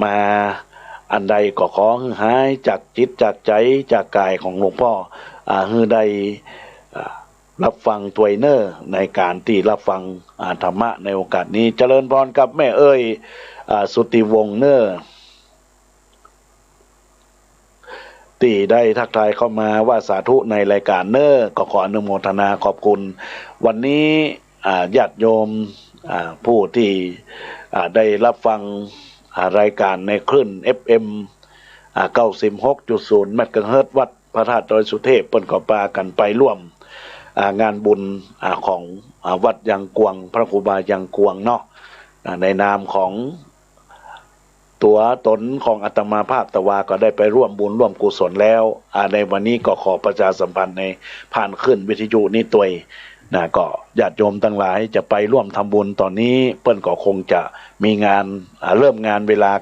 มาอันใดก็ขอให้หายจากจิตจากใจจากกายของหลวงพ่อให้ได้รับฟังตัวเนอร์ในการที่รับฟังธรรมะในโอกาสนี้เจริญพรกับแม่เอ้ยสุติวงศ์เนอร์ที่ได้ทักทายเข้ามาว่าสาธุในรายการเนอร์ก็ขออนุโมทนาขอบคุณวันนี้ ญาติโยมผู้ที่ได้รับฟังรายการในคลื่น FM 96.0 เมกะเฮิรตซ์วัดพระธาตุดอยสุเทพเปิ้นก็พากันไปร่วมงานบุญของวัดยังกวงพระครูบายังกวงเนาะในนามของตัวตนของอาตมาภาพตะวาก็ได้ไปร่วมบุญร่วมกุศลแล้วในวันนี้ก็ขอประชาสัมพันธ์ในผ่านขึ้นวิทยุนี้ตัวยก็ญาติโยมทั้งหลายจะไปร่วมทำบุญตอนนี้เปิ้นก็คงจะมีงานเริ่มงานเวลา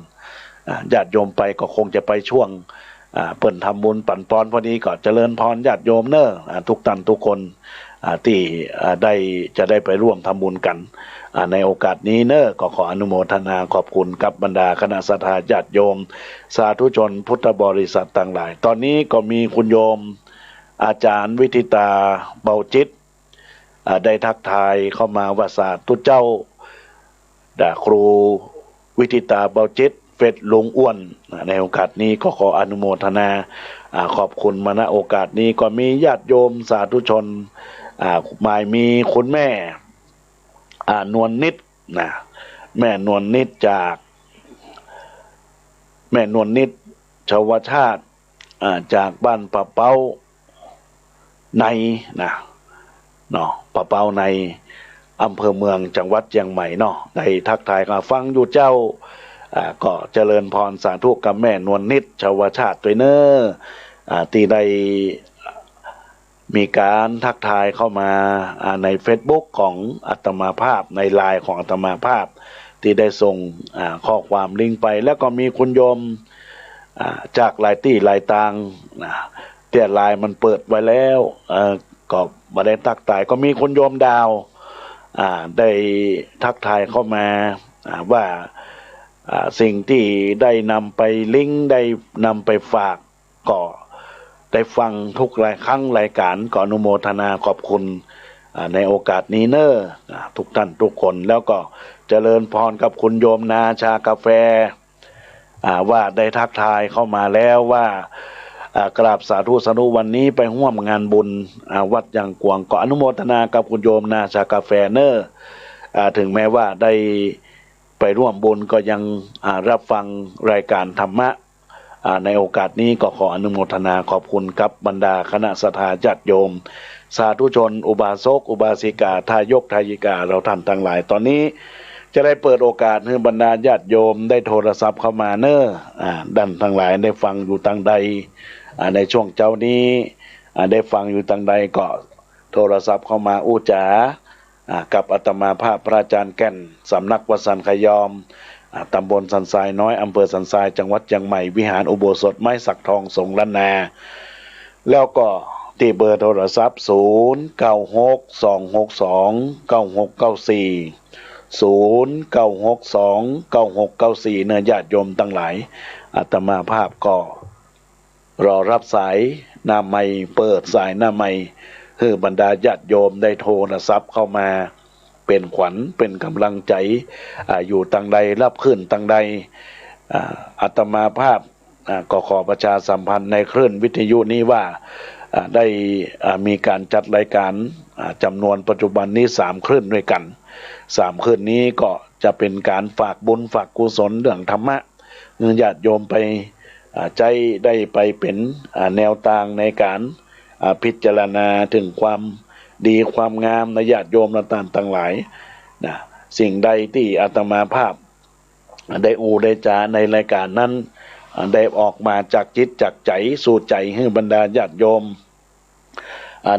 9:30ญาติโยมไปก็คงจะไปช่วงเปิ้นทำบุญปั่นปอนพอดีก็เจริญพรญาติโยมเนอะทุกท่านทุกคนที่จะได้ไปร่วมทำบุญกันในโอกาสนี้เนอะก็ขออนุโมทนาขอบคุณกับบรรดาคณะศรัทธาญาติโยมสาธุชนพุทธบริษัทต่างหลายตอนนี้ก็มีคุณโยมอาจารย์วิทิตาเบาจิตได้ทักทายเข้ามาว่าสาธุเจ้าครูวิทิตาเบาจิตเฟซลุงอ้วนในโอกาสนี้ก็ขออนุโมทนาขอบคุณมาณโอกาสนี้ก็มีญาติโยมสาธุชนหมายมีคุณแม่นวลนิดแม่นวลนิดจากแม่นวลนิดชาวชาติจากบ้านปะเป้าในเนาะปะเป้าในอำเภอเมืองจังหวัดเชียงใหม่เนาะได้ทักทายฟังอยู่เจ้าก็เจริญพรสาธุกับแม่นวลนิดชาวชาติตัวเนอที่ได้มีการทักทายเข้ามาใน Facebook ของอาตมาภาพในไลน์ของอาตมาภาพที่ได้ส่งข้อความลิงก์ไปแล้วก็มีคุณโยมจากหลายที่หลายต่างแต่ไลน์มันเปิดไว้แล้วก็มาได้ทักทายก็มีคุณโยมดาวได้ทักทายเข้ามาว่าสิ่งที่ได้นำไปลิงก์ได้นำไปฝากก็ได้ฟังทุกครั้งรายการก็อนุโมทนาขอบคุณในโอกาสนี้เนอะทุกท่านทุกคนแล้วก็เจริญพรกับคุณโยมนาชากาแฟว่าได้ทักทายเข้ามาแล้วว่ากราบสาธุวันนี้ไปร่วมงานบุญวัดยังกวงก็อนุโมทนากับคุณโยมนาชากาแฟเนอะถึงแม้ว่าได้ไปร่วมบุญก็ยังรับฟังรายการธรรมะในโอกาสนี้ก็ขออนุโมทนาขอบคุณกับบรรดาคณะศรัทธาญาติโยมสาธุชนอุบาสกอุบาสิกาทายกทายิกาเราท่านทั้งหลายตอนนี้จะได้เปิดโอกาสให้บรรดาญาติโยมได้โทรศัพท์เข้ามาเนอะดันทั้งหลายได้ฟังอยู่ทางใดในช่วงเจ้านี้ได้ฟังอยู่ทางใดก็โทรศัพท์เข้ามาอู้จ๋ากับอาตมาภาพพระอาจารย์แก่นสำนักวัดสันขยอมตำบลสันทรายน้อยอำเภอสันทรายจังหวัดเชียงใหม่วิหารอุโบสถไม้สักทองสงล้านนาแล้วก็ที่เบอร์โทรศัพท์0962962694เนื้อญาติโยมทั้งหลายอาตมาภาพก็รอรับสายหน้าไมค์เปิดสายหน้าไมค์ให้บรรดาญาติโยมได้โทรศัพท์เข้ามาเป็นขวัญเป็นกำลังใจอยู่ทางใดรับขึ้นทางใดอาตมาภาพก็ขอประชาสัมพันธ์ในคลื่นวิทยุนี้ว่าได้มีการจัดรายการจำนวนปัจจุบันนี้3คลื่นด้วยกัน3คลื่นนี้ก็จะเป็นการฝากบุญฝากกุศลเรื่องธรรมะญาติโยมไปใจได้ไปเป็นแนวทางในการพิจารณาถึงความดีความงามในญาติโยมต่างหลายสิ่งใดที่อาตมาภาพได้ได้จาในรายการนั้นได้ออกมาจากจิตจากใจสู่ใจให้บรรดาญาติโยม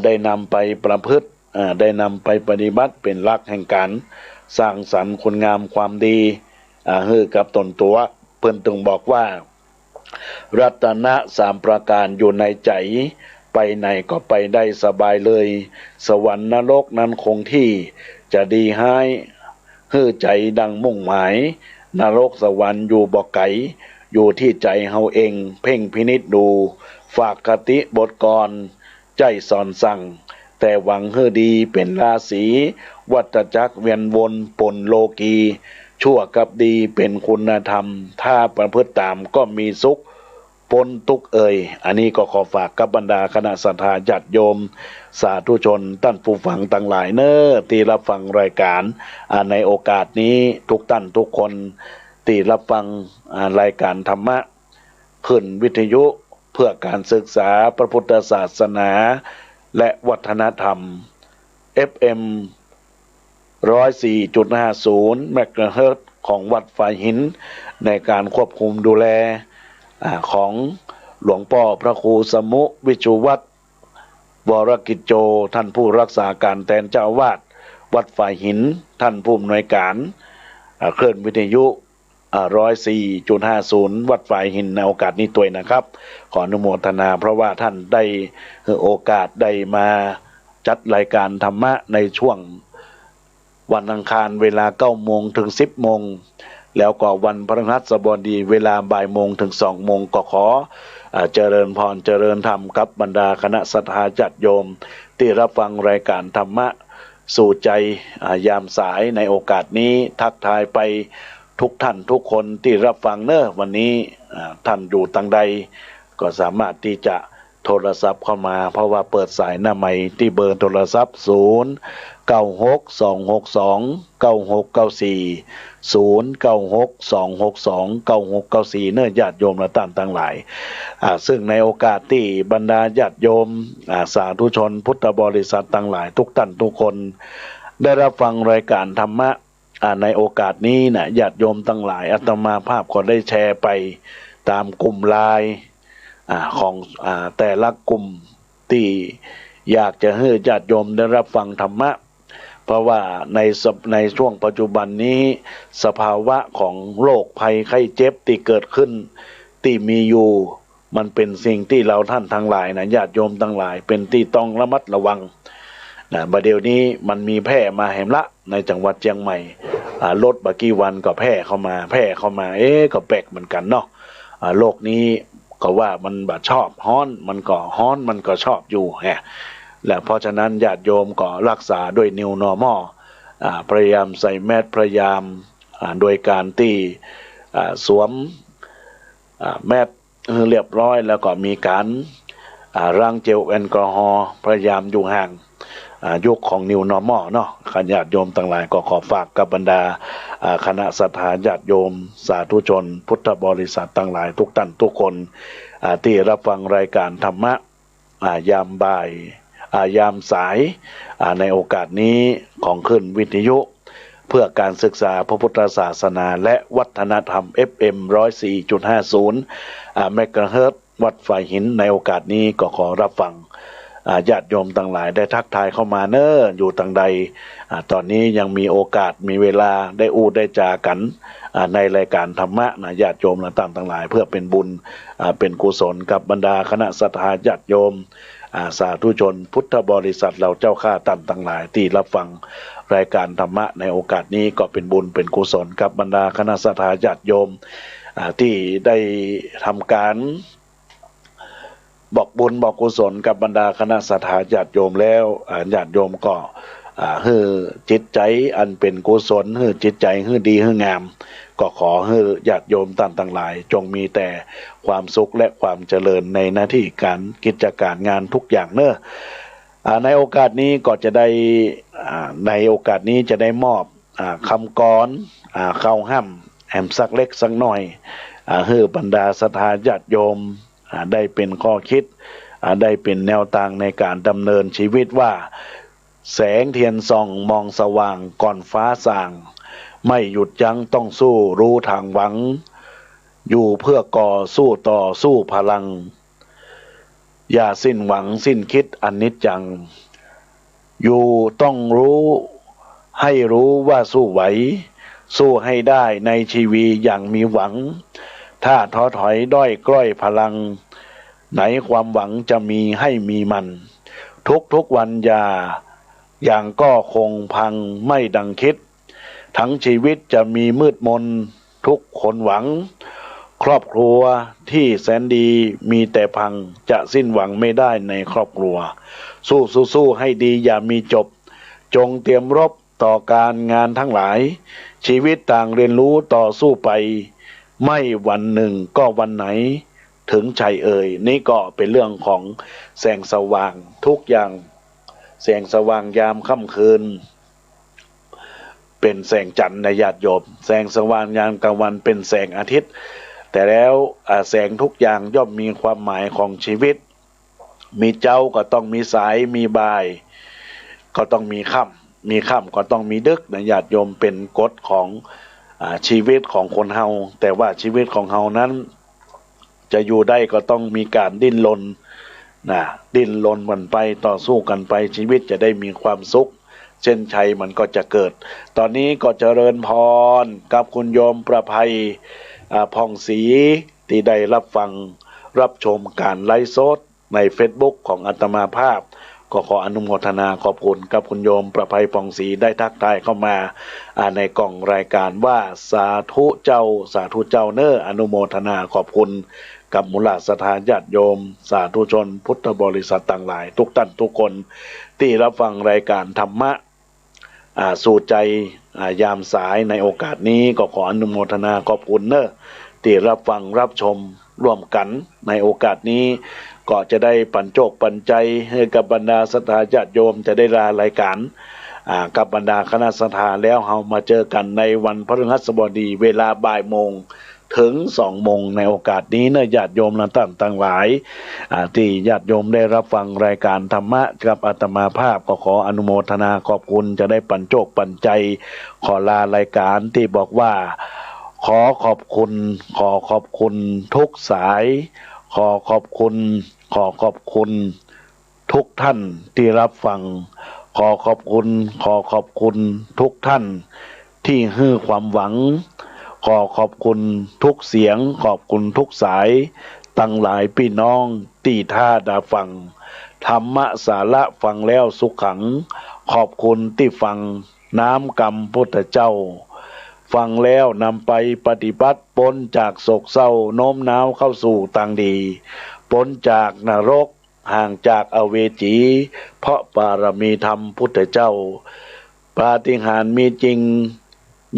ได้นำไปประพฤติได้นำไปปฏิบัติเป็นหลักแห่งการสร้างสรรค์คุณงามความดีให้กับตนตัวเพิ่นตึงบอกว่ารัตนะ3ประการอยู่ในใจไปไหนก็ไปได้สบายเลยสวรรค์นรกนั้นคงที่จะดีให้ฮื้อใจดังมุ่งหมายนรกสวรรค์อยู่บ่ไกลอยู่ที่ใจเฮาเองเพ่งพินิจดูฝากคติบทกรใจสอนสั่งแต่หวังฮื้อดีเป็นราศีวัฏจักรเวียนวนปนโลกีชั่วกับดีเป็นคุณธรรมถ้าประพฤติตามก็มีสุข ปนตุกอันนี้ก็ขอฝากกับบรรดาคณะสัตยาญาติโยมสาธุชนท่านผู้ฟังต่างหลายเนอที่รับฟังรายการในโอกาสนี้ทุกท่านทุกคนที่รับฟังรายการธรรมะขึ้นวิทยุเพื่อการศึกษาพระพุทธศาสนาและวัฒนธรรม FM 104.50 เมกะเฮิรตซ์ของวัดฝ่ายหินในการควบคุมดูแลของหลวงพ่อพระครูสมุวิชุวัฒน์วรกิจโจท่านผู้รักษาการแทนเจ้าอาวาสวัดฝ่ายหินท่านผู้อำนวยการคลื่นวิทยุ104.50 วัดฝ่ายหินในโอกาสนี้ตัวยนะครับขออนุโมทนาเพราะว่าท่านได้โอกาสได้มาจัดรายการธรรมะในช่วงวันอังคารเวลา 9 โมงถึง 10 โมงแล้วก็วันพฤหัสบดีเวลาบ่ายโมงถึง 2 โมงก็ขอเจริญพรเจริญธรรมกับบรรดาคณะศรัทธาญาติโยมที่รับฟังรายการธรรมะสู่ใจยามสายในโอกาสนี้ทักทายไปทุกท่านทุกคนที่รับฟังเนอะวันนี้ท่านอยู่ตังใดก็สามารถที่จะโทรศัพท์เข้ามาเพราะว่าเปิดสายหน้าใหม่ที่เบอร์โทรศัพท์0962629694 0962629694เนื้อญาติโยมและท่านทั้งหลายซึ่งในโอกาสที่บรรดาญาติโยมสาธุชนพุทธบริษัททั้งหลายทุกท่านทุกคนได้รับฟังรายการธรรมะในโอกาสนี้นะญาติโยมทั้งหลายอาตมาภาพก็ได้แชร์ไปตามกลุ่มไลน์ของแต่ละกลุ่มที่อยากจะให้ญาติโยมได้รับฟังธรรมะเพราะว่าในช่วงปัจจุบันนี้สภาวะของโรคภัยไข้เจ็บที่เกิดขึ้นที่มีอยู่มันเป็นสิ่งที่เราท่านทั้งหลายนะญาติโยมทั้งหลายเป็นที่ต้องระมัดระวังบัดเดี๋ยวนี้มันมีแพร่มาแห่งละในจังหวัดเชียงใหม่รถบากี่วันก็แพร่เข้ามาก็แปลกเหมือนกันเนาะโรคนี้ก็ว่ามันบาชอบฮ้อนมันก็ชอบอยู่และเพราะฉะนั้นญาติโยมก็รักษาด้วย New Normal พยายามใส่แมสพยายามโดยการที่สวมแมสเรียบร้อยแล้วก็มีการล้างเจลแอลกอฮอล์พยายามอยู่ห่างยุคของ New Normal เนาะญาติโยมต่างหลายก็ขอฝากกับบรรดาคณะศรัทธาญาติโยมสาธุชนพุทธบริษัทต่างหลายทุกท่านทุกคนที่รับฟังรายการธรรมะยามบ่ายยามสายในโอกาสนี้ของขึ้นวิทยุเพื่อการศึกษาพระพุทธศาสนาและวัฒนธรรม FM 104.50 เมกะเฮิรตซ์วัดฝ่ายหินในโอกาสนี้ก็ขอรับฟังญาติโยมต่างหลายได้ทักทายเข้ามาเนอะอยู่ต่างใดตอนนี้ยังมีโอกาสมีเวลาได้ได้จากันในรายการธรรมะนะญาติโยมและต่างหลายเพื่อเป็นบุญเป็นกุศลกับบรรดาคณะศรัทธาญาติโยมสาธุชนพุทธบริษัทเราเจ้าข้าท่านทั้งหลายที่รับฟังรายการธรรมะในโอกาสนี้ก็เป็นบุญเป็นกุศลกับบรรดาคณะศรัทธาญาติโยมที่ได้ทำการบอกบุญบอกกุศลกับบรรดาคณะศรัทธาญาติโยมแล้วญาติโยมก็ให้จิตใจอันเป็นกุศลให้จิตใจให้ดีให้งามก็ขอให้ญาติโยมท่านทั้งหลายจงมีแต่ความสุขและความเจริญในหน้าที่การกิจการงานทุกอย่างเนอะในโอกาสนี้ก็จะได้ในโอกาสนี้จะได้มอบคำกรเข้าห้ำแอมสักเล็กสักน้อยให้บรรดาศรัทธาญาติโยมได้เป็นข้อคิดได้เป็นแนวทางในการดำเนินชีวิตว่าแสงเทียนส่องมองสว่างก่อนฟ้าสางไม่หยุดยั้งต้องสู้รู้ทางหวังอยู่เพื่อก่อสู้ต่อสู้พลังอย่าสิ้นหวังสิ้นคิดอนิจจังอยู่ต้องรู้ให้รู้ว่าสู้ไหวสู้ให้ได้ในชีวิตอย่างมีหวังถ้าท้อถอยด้อยกล้อยพลังไหนความหวังจะมีให้มีมันทุกวันอย่างก็คงพังไม่ดังคิดทั้งชีวิตจะมีมืดมนทุกคนหวังครอบครัวที่แสนดีมีแต่พังจะสิ้นหวังไม่ได้ในครอบครัวสู้ให้ดีอย่ามีจบจงเตรียมรบต่อการงานทั้งหลายชีวิตต่างเรียนรู้ต่อสู้ไปไม่วันหนึ่งก็วันไหน ถึงชัยเอ่ยนี่ก็เป็นเรื่องของแสงสว่างทุกอย่างแสงสว่างยามค่ำคืนเป็นแสงจันทร์ในญาติโยมแสงสว่างยามกลางวันเป็นแสงอาทิตย์แต่แล้วแสงทุกอย่างย่อมมีความหมายของชีวิตมีเจ้าก็ต้องมีสายมีบ่ายก็ต้องมีค่ำก็ต้องมีดึกนะญาติโยมเป็นกฎของชีวิตของคนเฮาแต่ว่าชีวิตของเฮานั้นจะอยู่ได้ก็ต้องมีการดิ้นรนดิ้นรนกันไปต่อสู้กันไปชีวิตจะได้มีความสุขเช่นชัยมันก็จะเกิดตอนนี้ก็เจริญพรกับคุณโยมประภัยผ่องศรีที่ได้รับฟังรับชมการไลฟ์สดใน Facebook ของอาตมาภาพก็ขออนุโมทนาขอบคุณกับคุณโยมประภัยผ่องศรีได้ทักทายเข้ามาในกล่องรายการว่าสาธุเจ้าเน้ออนุโมทนาขอบคุณกับมูลศรัทธาญาติโยมสาธุชนพุทธบริษัทต่างหลายทุกท่านทุกคนที่รับฟังรายการธรรมะสู่ใจยามสายในโอกาสนี้ก็ขออนุโมทนาขอบคุณเนอะที่รับฟังรับชมร่วมกันในโอกาสนี้ก็จะได้ปันโจกปันใจให้กับบรรดาศรัทธาญาติโยมจะได้ลารายการกับบรรดาคณะศรัทธาแล้วเรามาเจอกันในวันพฤหัสบดีเวลาบ่ายโมงถึง2 โมงในโอกาสนี้เนอะญาติโยมต่างหลายที่ญาติโยมได้รับฟังรายการธรรมะกับอาตมาภาพก็ขออนุโมทนาขอบคุณจะได้ปันโจกปันใจขอลารายการที่บอกว่าขอขอบคุณทุกสายขอขอบคุณทุกท่านที่รับฟังขอขอบคุณทุกท่านที่ให้ความหวังขอขอบคุณทุกเสียงขอบคุณทุกสายตั้งหลายพี่น้องที่ท่าดาฟังธรรมะสาระฟังแล้วสุขขังขอบคุณที่ฟังน้ำกรรมพุทธเจ้าฟังแล้วนำไปปฏิบัติพ้นจากโศกเศร้าโน้มน้าวเข้าสู่ทางดีพ้นจากนรกห่างจากอเวจีเพราะบารมีธรรมพุทธเจ้าปาฏิหาริย์มีจริง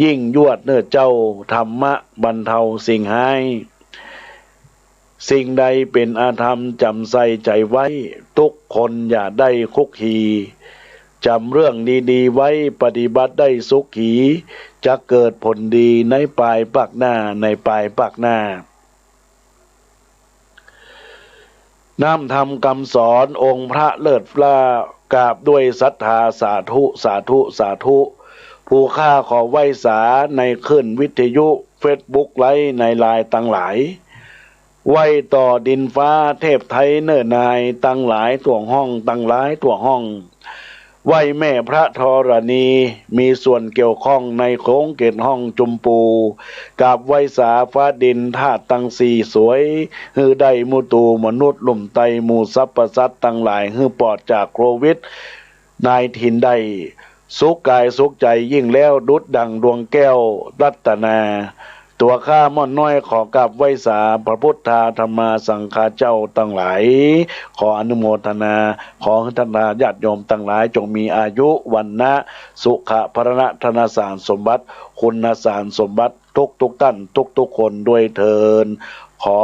ยิ่งยวดเนื้อเจ้าธรรมะบรรเทาสิ่งหายสิ่งใดเป็นอาธรรมจำใส่ใจไว้ทุกคนอย่าได้คุกขีจำเรื่องดีๆไว้ปฏิบัติได้สุขีจะเกิดผลดีในปลายภาคหน้าน้ำธรรมคำสอนองค์พระเลิศล้ากราบด้วยศรัทธาสาธุผู้ข้าขอไหว้สาในขึ้นวิทยุเฟซบุ๊กไลฟ์ในไลน์ตั้งหลายไหว้ต่อดินฟ้าเทพไทยเนิ่นนายตั้งหลายตัวห้องตั้งหลายตัวห้องไหว้แม่พระธรณีมีส่วนเกี่ยวข้องในโค้งเกตห้องจุมปูกับไหว้สาฟ้าดินธาตุตั้งสี่สวยฮือได้มูตูมนุษย์ลุ่มไตหมู่สัพพสัตตั้งหลายฮือปลอดจากโควิดนายถิ่นได้สุขกายสุขใจยิ่งแล้วดุจดังดวงแก้วรัตนาตัวข้าม่อนน้อยขอกราบไหว้สาพระพุทธาธรรมาสังฆาเจ้าตั้งหลายขออนุโมทนาขอให้ท่านญาติโยมตั้งหลายจงมีอายุวันนะสุขะพรณะธนสารสมบัติคุณสารสมบัติทุกท่านทุกคนด้วยเถิดขอ